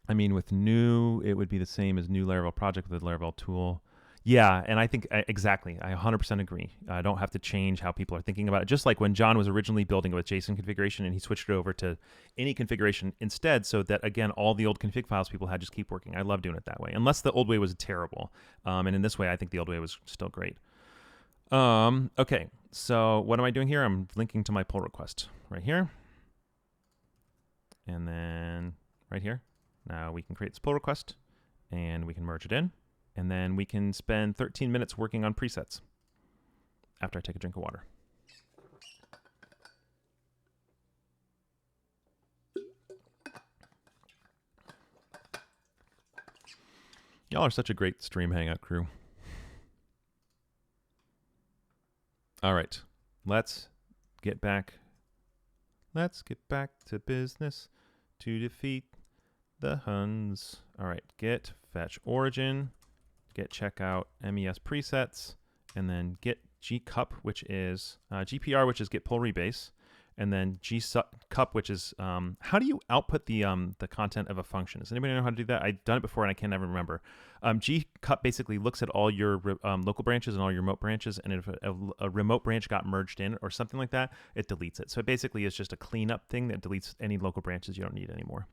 I mean, with new, it would be the same as new Laravel project with a Laravel tool. Yeah, and I think exactly, I 100% agree. I don't have to change how people are thinking about it. Just like when John was originally building it with JSON configuration and he switched it over to any configuration instead, so that, again, all the old config files people had just keep working. I love doing it that way, unless the old way was terrible. And in this way, I think the old way was still great. Okay, so what am I doing here? I'm linking to my pull request right here. And then right here. Now we can create this pull request and we can merge it in. And then we can spend 13 minutes working on presets after I take a drink of water. Y'all are such a great stream hangout crew. All right, let's get back. Let's get back to business to defeat the Huns. All right, git fetch origin, git checkout mes presets, and then git gcup, which is gpr, which is git pull rebase, and then gcup, which is how do you output the content of a function? Does anybody know how to do that? I've done it before and I can't ever remember. Gcup basically looks at all your local branches and all your remote branches, and if a remote branch got merged in or something like that, it deletes it. So it basically is just a cleanup thing that deletes any local branches you don't need anymore.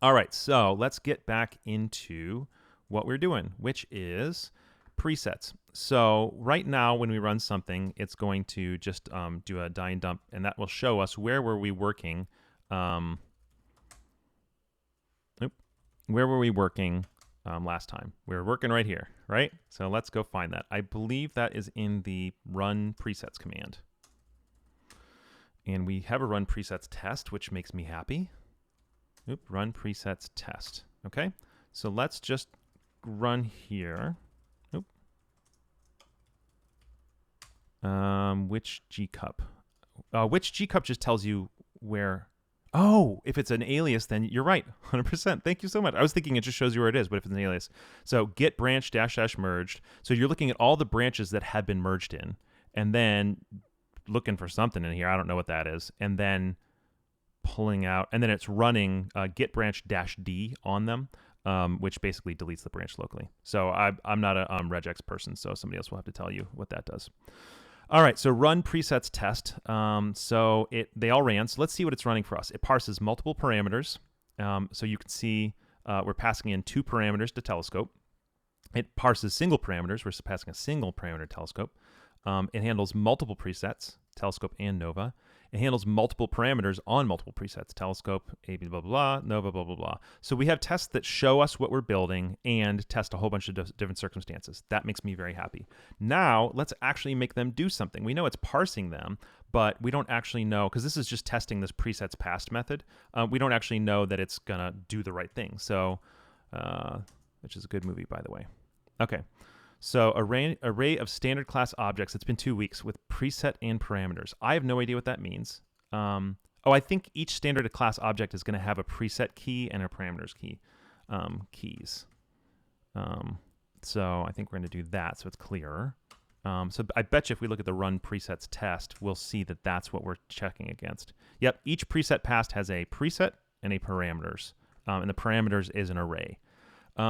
All right, so let's get back into what we're doing, which is presets. So right now when we run something, it's going to just do a die and dump, and that will show us where were we working. Where were we working last time? We were working right here, right? So let's go find that. I believe that is in the run presets command. And we have a run presets test, which makes me happy. Run presets test. Okay, so let's just run here. Which gcup? Which gcup just tells you where. Oh, if it's an alias, then you're right, 100%. Thank you so much. I was thinking it just shows you where it is, but if it's an alias. So git branch -- merged. So you're looking at all the branches that have been merged in, and then looking for something in here. I don't know what that is. And then pulling out, and then it's running git branch -d on them, which basically deletes the branch locally. So I'm not a regex person, so somebody else will have to tell you what that does. All right, so run presets test. So they all ran. So let's see what it's running for us. It parses multiple parameters. So you can see we're passing in 2 parameters to telescope. It parses single parameters. We're passing a single parameter telescope. It handles multiple presets, telescope and Nova. It handles multiple parameters on multiple presets, telescope, a blah, blah, blah, Nova, blah, blah, blah. So we have tests that show us what we're building and test a whole bunch of different circumstances. That makes me very happy. Now, let's actually make them do something. We know it's parsing them, but we don't actually know, because this is just testing this presets passed method. We don't actually know that it's going to do the right thing. So, which is a good movie, by the way. Okay. So array of standard class objects. It's been 2 weeks with preset and parameters. I have no idea what that means. I think each standard class object is going to have a preset key and a parameters key keys. So I think we're going to do that so it's clearer. So I bet you if we look at the run presets test, we'll see that that's what we're checking against. Yep, each preset passed has a preset and a parameters, and the parameters is an array.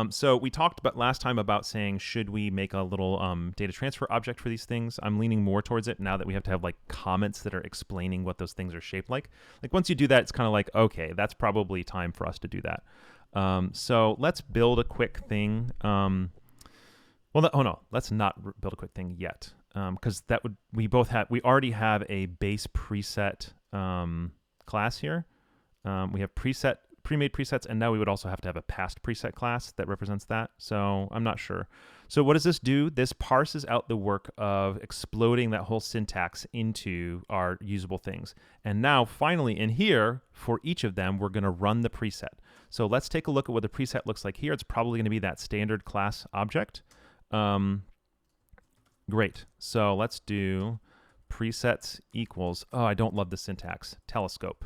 So we talked about last time about saying, should we make a little data transfer object for these things? I'm leaning more towards it now that we have to have like comments that are explaining what those things are shaped like. Like once you do that, it's kind of like, okay, that's probably time for us to do that. So let's build a quick thing. Let's not build a quick thing yet. Because that would, we already have a base preset class here. We have pre-made presets, and now we would also have to have a past preset class that represents that. So I'm not sure. So what does this do? This parses out the work of exploding that whole syntax into our usable things. And now finally in here, for each of them, we're going to run the preset. So let's take a look at what the preset looks like here. It's probably going to be that standard class object. Great. So let's do presets equals, I don't love the syntax, telescope.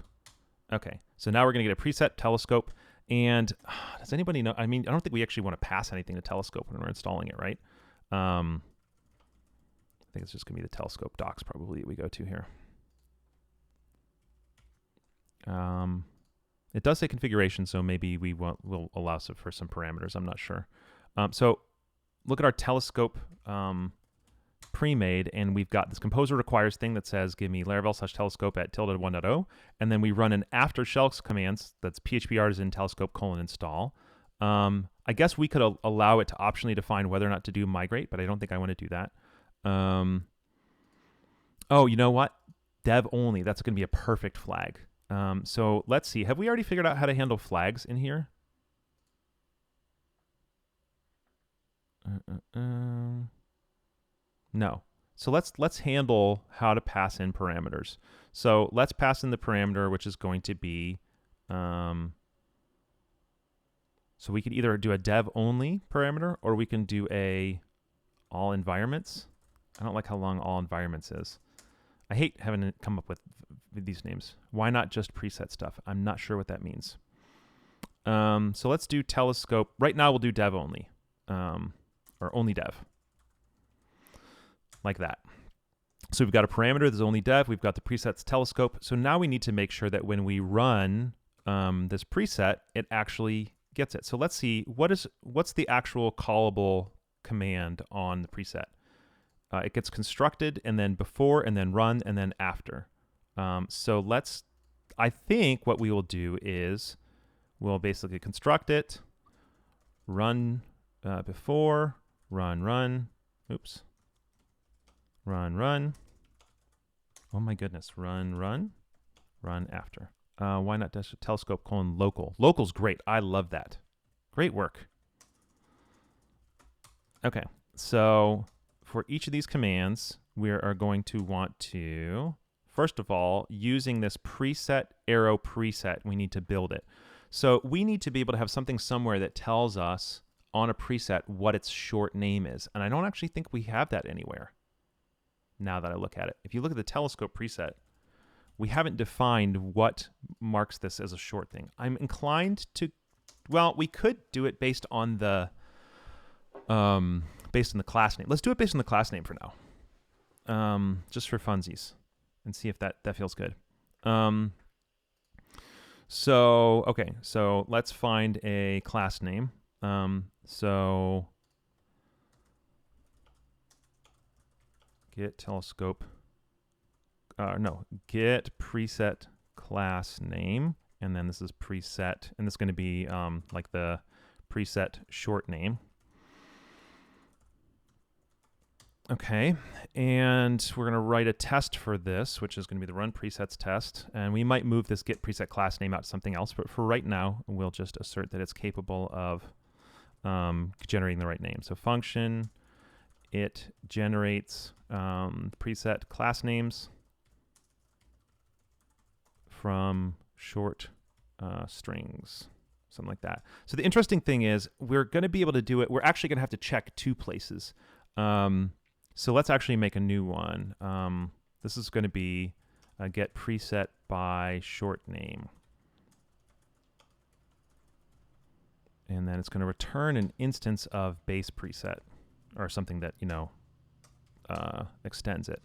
Okay, so now we're going to get a preset telescope, and does anybody know? I mean, I don't think we actually want to pass anything to telescope when we're installing it, right? I think it's just going to be the telescope docs probably that we go to here. It does say configuration, so maybe we'll allow for some parameters. I'm not sure. So look at our telescope pre-made, and we've got this composer requires thing that says give me Laravel /telescope at ~1.0, and then we run an after shell commands that's PHP artisan telescope : install. I guess we could allow it to optionally define whether or not to do migrate, but I don't think I want to do that. You know what? Dev only. That's going to be a perfect flag. So let's see. Have we already figured out how to handle flags in here? No. So let's handle how to pass in parameters. So let's pass in the parameter, which is going to be, so we could either do a dev only parameter, or we can do a all environments. I don't like how long all environments is. I hate having to come up with these names. Why not just preset stuff? I'm not sure what that means. So let's do telescope. Right now we'll do dev only, or only dev, like that. So we've got a parameter that's only dev. We've got the presets telescope. So now we need to make sure that when we run this preset, it actually gets it. So let's see, what's the actual callable command on the preset? It gets constructed, and then before, and then run, and then after. So I think what we will do is we'll basically construct it, run before, run, oops, run. Oh my goodness, run after. Why not telescope : local? Local's great. I love that. Great work. Okay, so for each of these commands, we are going to want to, first of all, using this preset arrow preset, we need to build it. So we need to be able to have something somewhere that tells us on a preset what its short name is. And I don't actually think we have that anywhere now that I look at it. If you look at the telescope preset, we haven't defined what marks this as a short thing. I'm inclined to, well, we could do it based on the class name. Let's do it based on the class name for now, just for funsies, and see if that feels good. Okay, so let's find a class name. So get telescope. Get preset class name, and then this is preset, and this is going to be like the preset short name. Okay, and we're going to write a test for this, which is going to be the run presets test, and we might move this get preset class name out to something else, but for right now, we'll just assert that it's capable of generating the right name. So function, it generates preset class names from short strings, something like that. So the interesting thing is we're going to be able to do it. We're actually going to have to check two places. So let's actually make a new one. This is going to be get preset by short name. And then it's going to return an instance of base preset, or something that, extends it.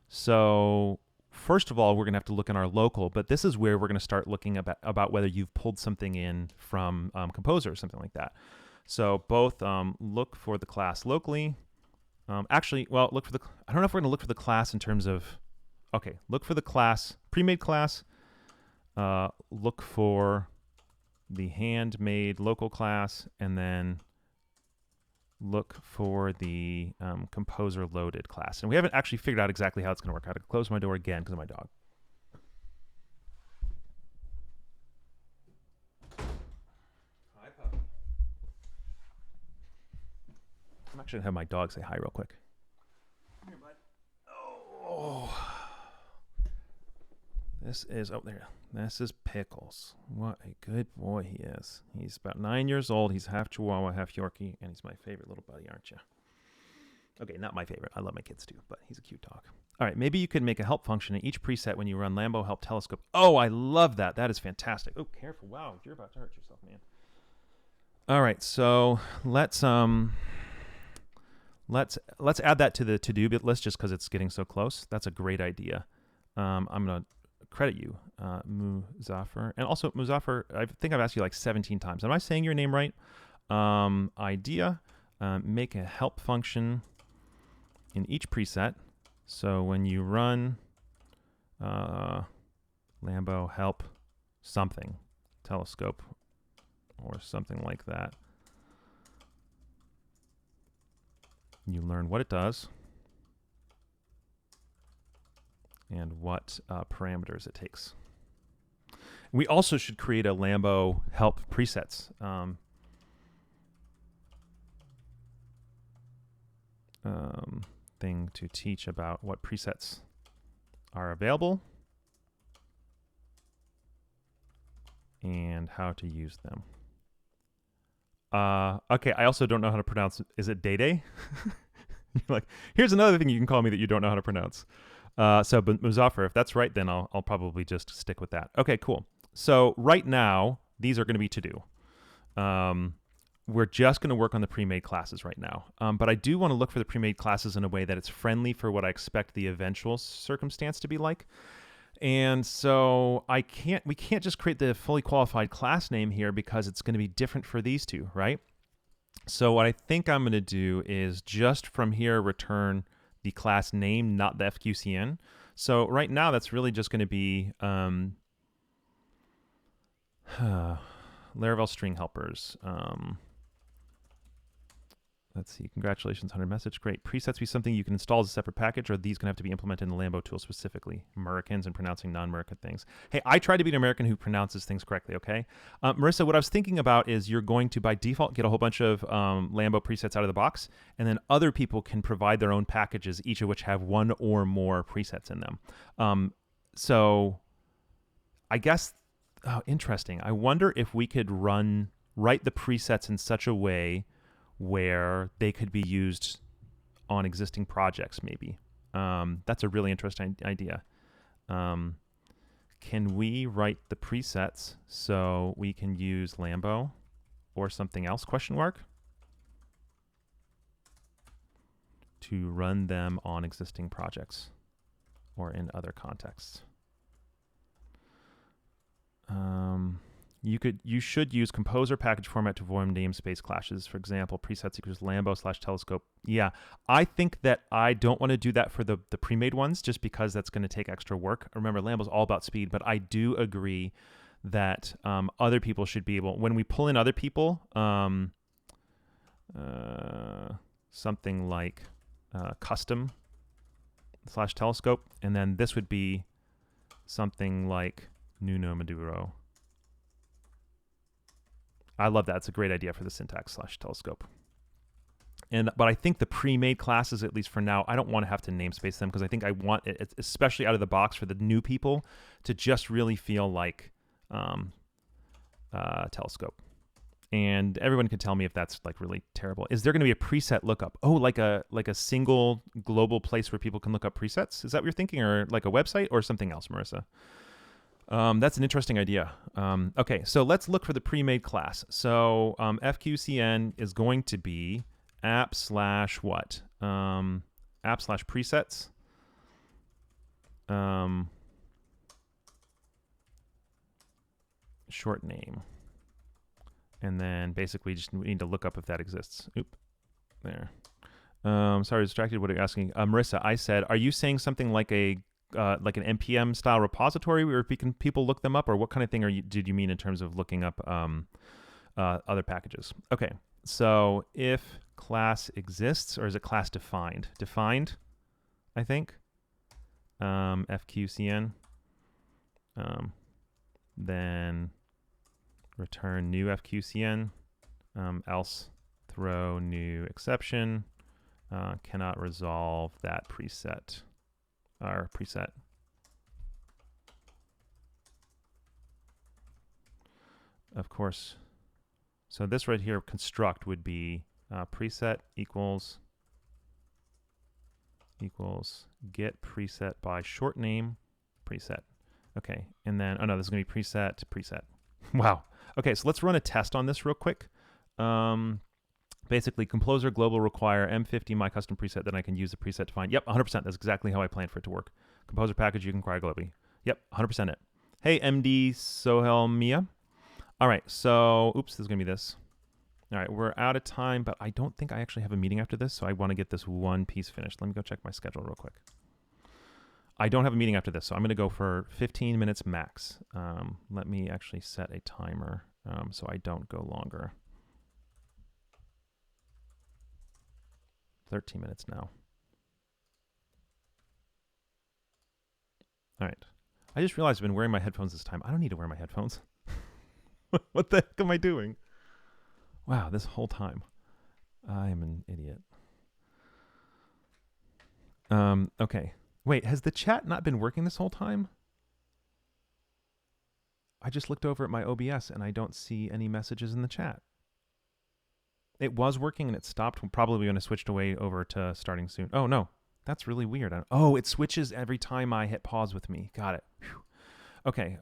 So first of all, we're going to have to look in our local, but this is where we're going to start looking about whether you've pulled something in from Composer or something like that. So both look for the class locally. Actually, well, look for the, I don't know if we're going to look for the class in terms of, okay, look for the class, pre-made class, look for the handmade local class, and then look for the Composer loaded class. And we haven't actually figured out exactly how it's going to work. I had to close my door again because of my dog. Hi, puppy. I'm actually going to have my dog say hi real quick. Come here, bud. Oh. This is, oh, there. This is Pickles. What a good boy he is. He's about 9 years old. He's half Chihuahua, half Yorkie, and he's my favorite little buddy, aren't you? Okay, not my favorite. I love my kids too, but he's a cute dog. All right, maybe you could make a help function in each preset when you run Lambo help telescope. Oh, I love that. That is fantastic. Oh, careful. Wow, you're about to hurt yourself, man. All right, so let's add that to the to-do list just because it's getting so close. That's a great idea. I'm going to credit you, Muzaffar. And also, Muzaffar, I think I've asked you like 17 times. Am I saying your name right? Idea, make a help function in each preset. So when you run Lambo help something, telescope, or something like that, you learn what it does and what parameters it takes. We also should create a Lambo help presets thing to teach about what presets are available and how to use them. Okay, I also don't know how to pronounce, is it Day? You're like, here's another thing you can call me that you don't know how to pronounce. So, but Muzaffar, if that's right, then I'll probably just stick with that. Okay, cool. So right now, these are going to be to do. We're just going to work on the pre-made classes right now. But I do want to look for the pre-made classes in a way that it's friendly for what I expect the eventual circumstance to be like. And so we can't just create the fully qualified class name here because it's going to be different for these two, right? So what I think I'm going to do is just from here return the class name, not the FQCN. So right now that's really just going to be Laravel string helpers. Let's see. Congratulations, 100 message. Great. Presets be something you can install as a separate package, or are these going to have to be implemented in the Lambo tool specifically? Americans and pronouncing non-American things. Hey, I try to be an American who pronounces things correctly, okay? Marissa, what I was thinking about is you're going to, by default, get a whole bunch of Lambo presets out of the box, and then other people can provide their own packages, each of which have one or more presets in them. So I guess, interesting. I wonder if we could write the presets in such a way where they could be used on existing projects, maybe. That's a really interesting idea. Can we write the presets so we can use Lambo or something else, question mark, to run them on existing projects or in other contexts? You should use composer package format to avoid namespace clashes. For example, presets equals Lambo/telescope. Yeah, I think that I don't want to do that for the pre-made ones just because that's going to take extra work. Remember, Lambo's all about speed, but I do agree that other people should be able, when we pull in other people, something like custom/telescope, and then this would be something like Nuno Maduro. I love that. It's a great idea for the syntax/telescope. But I think the pre-made classes, at least for now, I don't want to have to namespace them because I think I want it, especially out of the box for the new people, to just really feel like telescope. And everyone can tell me if that's like really terrible. Is there going to be a preset lookup? Oh, like a single global place where people can look up presets? Is that what you're thinking, or like a website or something else, Marissa? That's an interesting idea. Okay, so let's look for the pre-made class. So FQCN is going to be app/what? App/presets. Short name. And then basically just we need to look up if that exists. Oop, there. Sorry, distracted. What are you asking? Marissa, I said, are you saying something like an NPM style repository where people look them up, or what kind of thing did you mean in terms of looking up other packages? Okay, so if class exists, or is it class defined? Defined, I think. FQCN. Then return new FQCN. Else throw new exception. Cannot resolve that preset. Our preset. Of course. So this right here, construct, would be preset equals get preset by short name preset. Okay, and then, oh no, this is going to be preset. Wow. Okay, so let's run a test on this real quick. Basically, composer global require M50 my custom preset, then I can use the preset to find. Yep, 100%. That's exactly how I planned for it to work. Composer package you can require globally. Yep, 100% it. Hey, MD Sohel Mia. All right, so, oops, this is going to be this. All right, we're out of time, but I don't think I actually have a meeting after this, so I want to get this one piece finished. Let me go check my schedule real quick. I don't have a meeting after this, so I'm going to go for 15 minutes max. Let me actually set a timer so I don't go longer. 13 minutes now. All right. I just realized I've been wearing my headphones this time. I don't need to wear my headphones. What the heck am I doing? Wow, this whole time. I am an idiot. Okay. Wait, has the chat not been working this whole time? I just looked over at my OBS and I don't see any messages in the chat. It was working and it stopped. Probably when I switched over to starting soon. Oh, no. That's really weird. Oh, it switches every time I hit pause with me. Got it. Whew. Okay.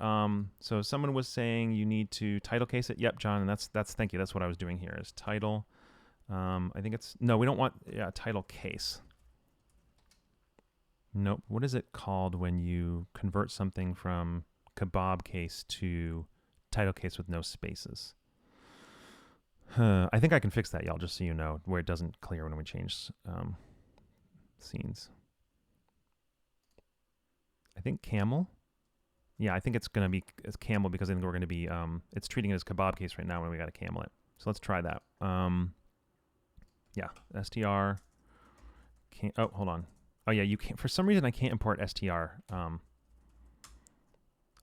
So someone was saying you need to title case it. Yep, John. And that's thank you. That's what I was doing here is title. I think it's no. We don't want title case. Nope. What is it called when you convert something from kebab case to title case with no spaces? I think I can fix that, y'all, just so you know, where it doesn't clear when we change scenes. I think camel. Yeah, I think it's going to be camel because I think we're going to be, it's treating it as kebab case right now when we got to camel it. So let's try that. Yeah, str. Oh, hold on. Oh, yeah, you can't. For some reason, I can't import str.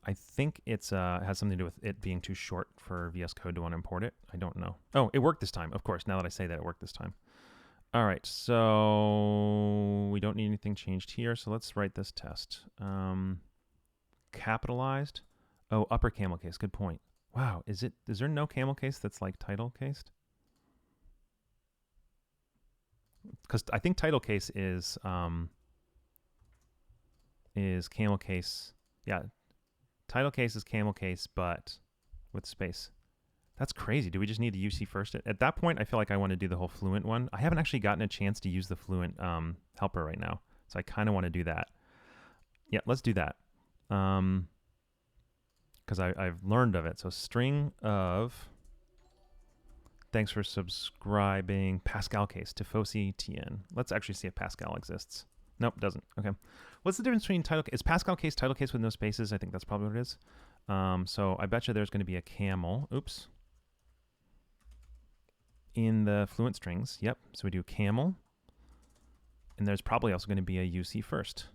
I think it's has something to do with it being too short for VS Code to want to import it. I don't know. Oh, it worked this time. Of course, now that I say that, it worked this time. All right, so we don't need anything changed here. So let's write this test. Capitalized. Oh, upper camel case. Good point. Wow, is there no camel case that's like title cased? Because I think title case is camel case. Yeah, title case is camel case, but with space. That's crazy. Do we just need the UC first? At that point, I feel like I want to do the whole Fluent one. I haven't actually gotten a chance to use the Fluent helper right now, so I kind of want to do that. Yeah, let's do that. Because I've learned of it. So string of, thanks for subscribing, Pascal case, Tifosi TN. Let's actually see if Pascal exists. Nope, doesn't. Okay. What's the difference between title? Is Pascal case title case with no spaces? I think that's probably what it is. So I bet you there's going to be a camel. Oops. In the Fluent strings. Yep. So we do camel. And there's probably also going to be a UC first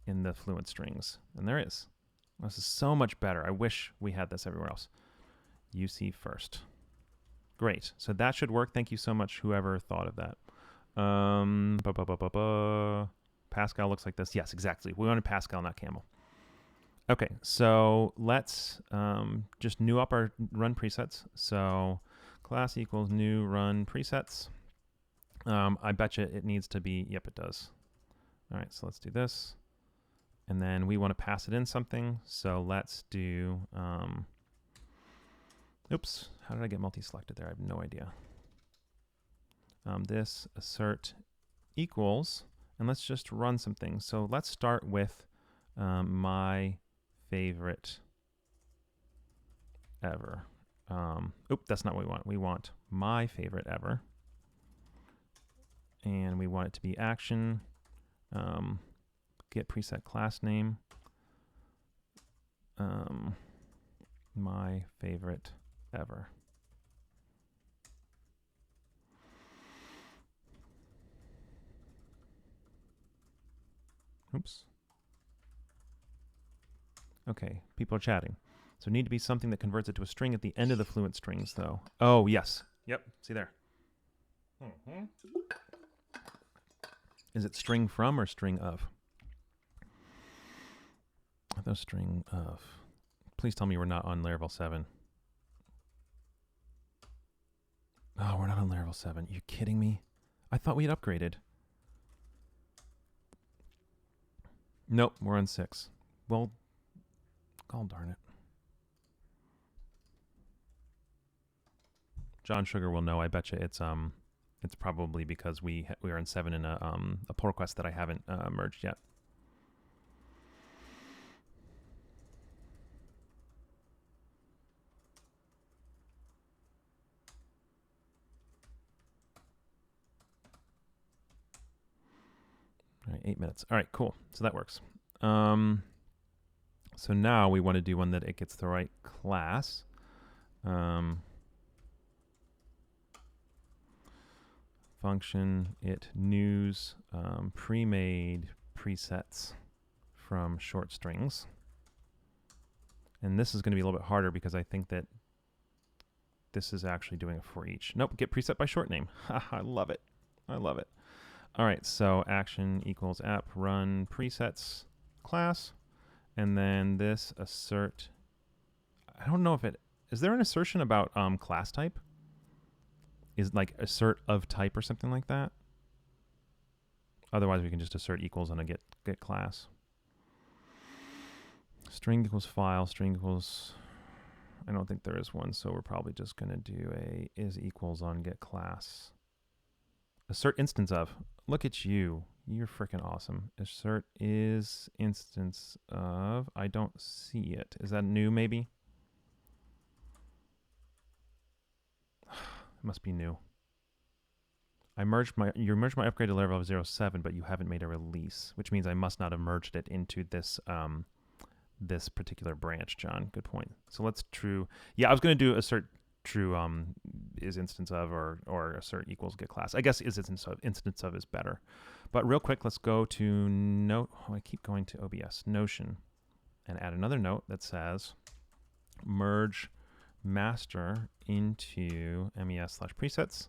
in the Fluent strings. And there is. This is so much better. I wish we had this everywhere else. UC first. Great. So that should work. Thank you so much, whoever thought of that. Pascal looks like this. Yes, exactly. We wanted Pascal, not camel. Okay, so let's just new up our run presets. So class equals new run presets. I bet you it needs to be, yep, it does. All right, so let's do this. And then we want to pass it in something. So let's do, oops, how did I get multi-selected there? I have no idea. This assert equals, and let's just run some things. So let's start with my favorite ever. That's not what we want. We want my favorite ever. And we want it to be action, get preset class name, my favorite ever. Oops. Okay, people are chatting. So need to be something that converts it to a string at the end of the Fluent strings, though. Oh, yes. Yep, see there. Is it string from or string of? The string of. Please tell me we're not on Laravel 7. Oh, we're not on Laravel 7. Are you kidding me? I thought we had upgraded. Nope, we're on 6. Well, God darn it. John Sugar will know. I bet you it's probably because we are in 7 in a pull request that I haven't merged yet. All right, 8 minutes. All right, cool. So that works. So now we want to do one that it gets the right class. Function it news pre-made presets from short strings. And this is going to be a little bit harder because I think that this is actually doing a for each. Nope, get preset by short name. I love it. I love it. All right, so action equals app run presets class. And then this assert, I don't know if it, is there an assertion about class type? is like assert of type or something like that. Otherwise, we can just assert equals on a get class. String equals file, string equals, I don't think there is one, so we're probably just going to do a is equals on get class. Assert instance of. Look at you. You're freaking awesome. Assert is instance of. I don't see it. Is that new maybe? It must be new. You merged my upgrade to Laravel Zero 7, but you haven't made a release, which means I must not have merged it into this this particular branch, John. Good point. So let's true. Yeah, I was going to do assert true is instance of or assert equals get class. I guess is instance of is better. But real quick, let's go to note. Oh, I keep going to OBS Notion and add another note that says merge master into mes/presets.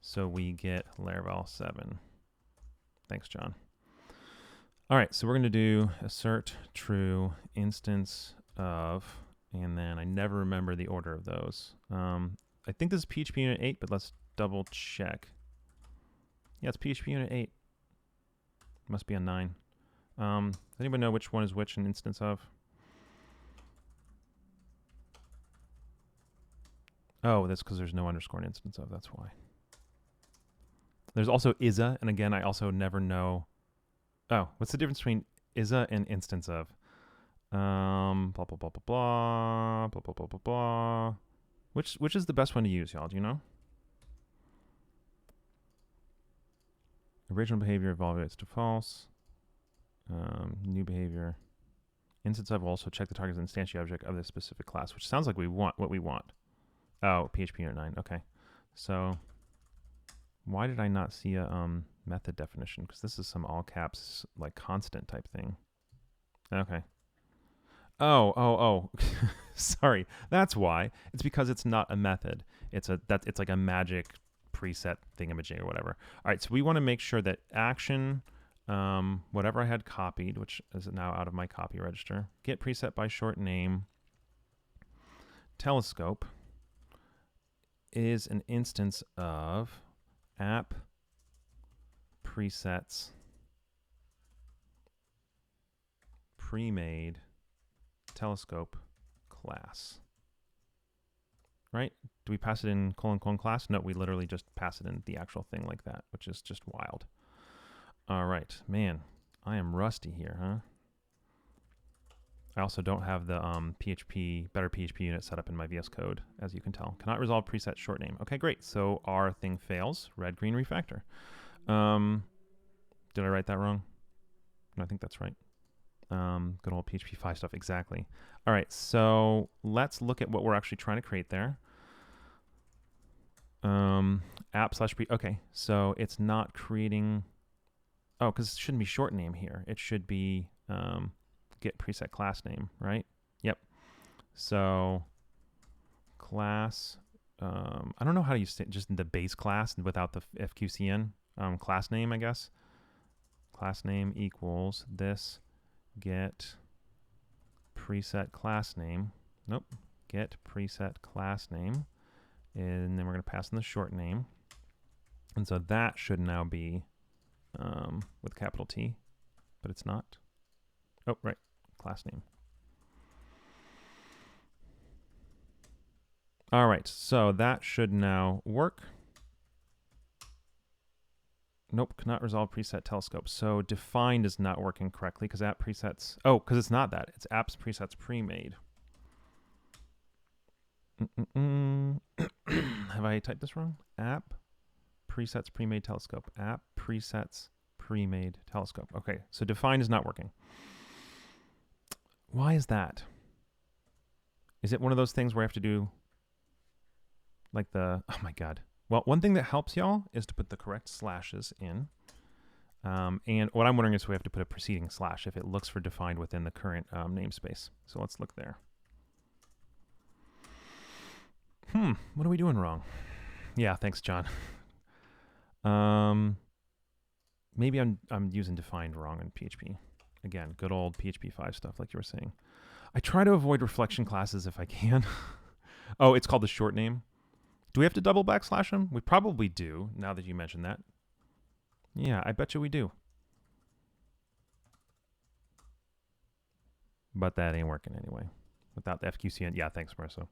So we get Laravel 7. Thanks, John. All right, so we're going to do assert true instance of, and then I never remember the order of those. I think this is PHP Unit 8, but let's double check. Yeah, it's PHP Unit 8. Must be a 9. Does anybody know which one is which an instance of? Oh, that's because there's no underscore in instance of. That's why. There's also ISA, and again, I also never know. Oh, what's the difference between ISA and instance of? Blah, blah, blah, blah, blah, blah, blah, blah, blah, blah. Which is the best one to use, y'all? Do you know? Original behavior evaluates to false. New behavior. Instance of will also check the target's instantiate object of the specific class, which sounds like we want what we want. Oh, PHP Unit 9. Okay. So why did I not see a method definition? Because this is some all caps like constant type thing. Okay. Oh. Sorry. That's why. It's because it's not a method. It's like a magic preset thingamajig or whatever. All right. So we want to make sure that action, whatever I had copied, which is now out of my copy register, get preset by short name, telescope is an instance of app presets pre-made telescope class. Right? Do we pass it in : class? No, we literally just pass it in the actual thing like that, which is just wild. All right, man, I am rusty here, huh? I also don't have the better PHP unit set up in my VS Code, as you can tell. Cannot resolve preset short name. Okay, great. So our thing fails. Red, green, refactor. Did I write that wrong? No, I think that's right. Good old PHP 5 stuff, exactly. All right, so let's look at what we're actually trying to create there. App/pre. Okay, so it's not creating. Oh, because it shouldn't be short name here. It should be get preset class name, right? Yep. So class. I don't know how to use just the base class without the FQCN. Class name, I guess. Class name equals this get preset class name. Nope. Get preset class name. And then we're going to pass in the short name. And so that should now be with capital T, but it's not. Oh, right. Class name. All right. So that should now work. Nope, cannot resolve preset telescope. So defined is not working correctly because app presets. Oh, because it's not that. It's apps presets pre-made. Have I typed this wrong? App presets pre-made telescope. App presets pre-made telescope. Okay, so defined is not working. Why is that? Is it one of those things where I have to do like the, oh my God. Well, one thing that helps y'all is to put the correct slashes in. And what I'm wondering is if we have to put a preceding slash if it looks for defined within the current namespace. So let's look there. What are we doing wrong? Yeah, thanks, John. Maybe I'm using defined wrong in PHP. Again, good old PHP 5 stuff like you were saying. I try to avoid reflection classes if I can. Oh, it's called the short name. Do we have to double backslash them? We probably do, now that you mentioned that. Yeah, I bet you we do. But that ain't working anyway. Without the FQCN. Yeah, thanks, Marissa.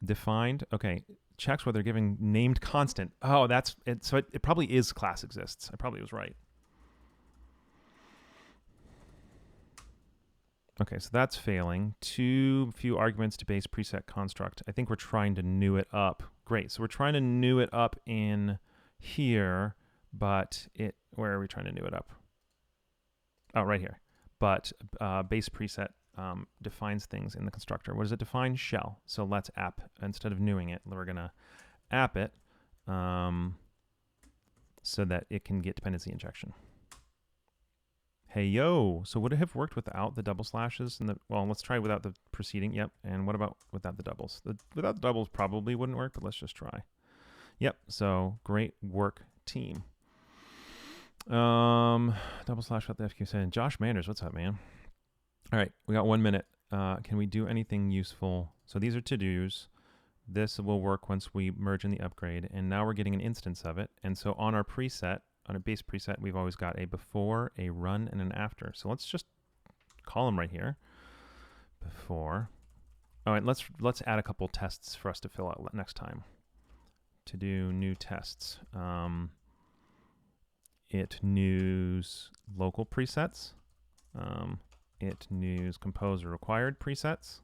Defined. Okay. Checks whether giving named constant. Oh, that's it. So it probably is class exists. I probably was right. Okay, so that's failing. Too few arguments to base preset construct. I think we're trying to new it up. Great. So we're trying to new it up in here, but where are we trying to new it up? Oh, right here. But base preset defines things in the constructor. What does it define? Shell. So let's app. Instead of newing it, we're going to app it so that it can get dependency injection. Hey, yo. So would it have worked without the double slashes? Well, let's try without the preceding. Yep. And what about without the doubles? Without the doubles probably wouldn't work, but let's just try. Yep. So great work, team. Double slash without the FQ saying, Josh Manders, what's up, man? All right. We got 1 minute. Can we do anything useful? So these are to-dos. This will work once we merge in the upgrade. And now we're getting an instance of it. And so on our preset, on a base preset, we've always got a before, a run, and an after. So let's just call them right here. Before. All right, let's add a couple tests for us to fill out next time. To do new tests. It news local presets. It news composer required presets.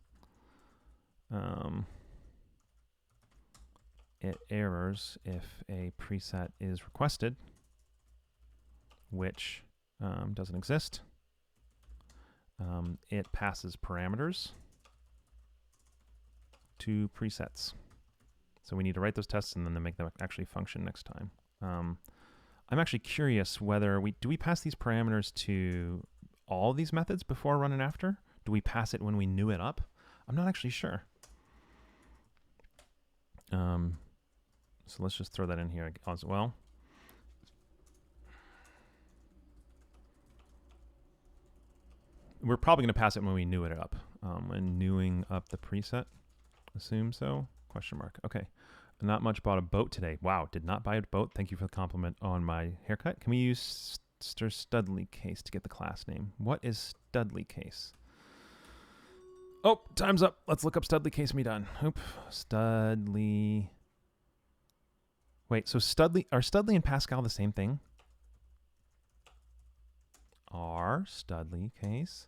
It errors if a preset is requested, which doesn't exist. It passes parameters to presets. So we need to write those tests and then to make them actually function next time. I'm actually curious whether do we pass these parameters to all these methods before, run, and after? Do we pass it when we new it up? I'm not actually sure. So let's just throw that in here as well. We're probably going to pass it when we new it up. When newing up the preset. Assume so? Question mark. Okay. Not much bought a boat today. Wow, did not buy a boat. Thank you for the compliment on my haircut. Can we use Studley case to get the class name? What is Studley case? Oh, time's up. Let's look up Studley case and be done. Oop. Studley. Wait, so are Studley and Pascal the same thing? Are Studley case.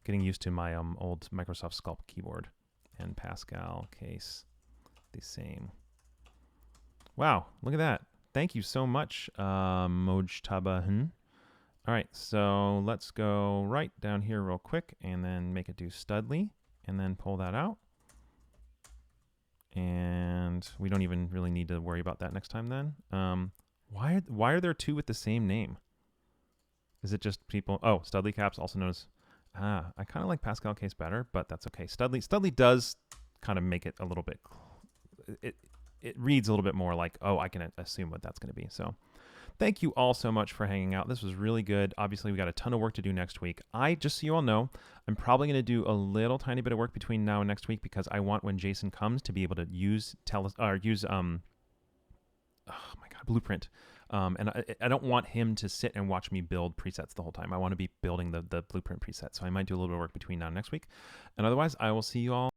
Getting used to my old Microsoft Sculpt keyboard. And Pascal case the same. Wow, look at that. Thank you so much, Mojtabahan. All right, so let's go right down here real quick and then make it do Studley and then pull that out. And we don't even really need to worry about that next time then. Why are there two with the same name? Is it just people? Oh, Studley caps, also known as... I kind of like Pascal case better, but that's okay. Studley does kind of make it a little bit... It reads a little bit more like, oh, I can assume what that's going to be. So thank you all so much for hanging out. This was really good. Obviously, we got a ton of work to do next week. Just so you all know, I'm probably going to do a little tiny bit of work between now and next week because I want when Jason comes to be able to use Blueprint. And I don't want him to sit and watch me build presets the whole time. I want to be building the Blueprint preset. So I might do a little bit of work between now and next week. And otherwise, I will see you all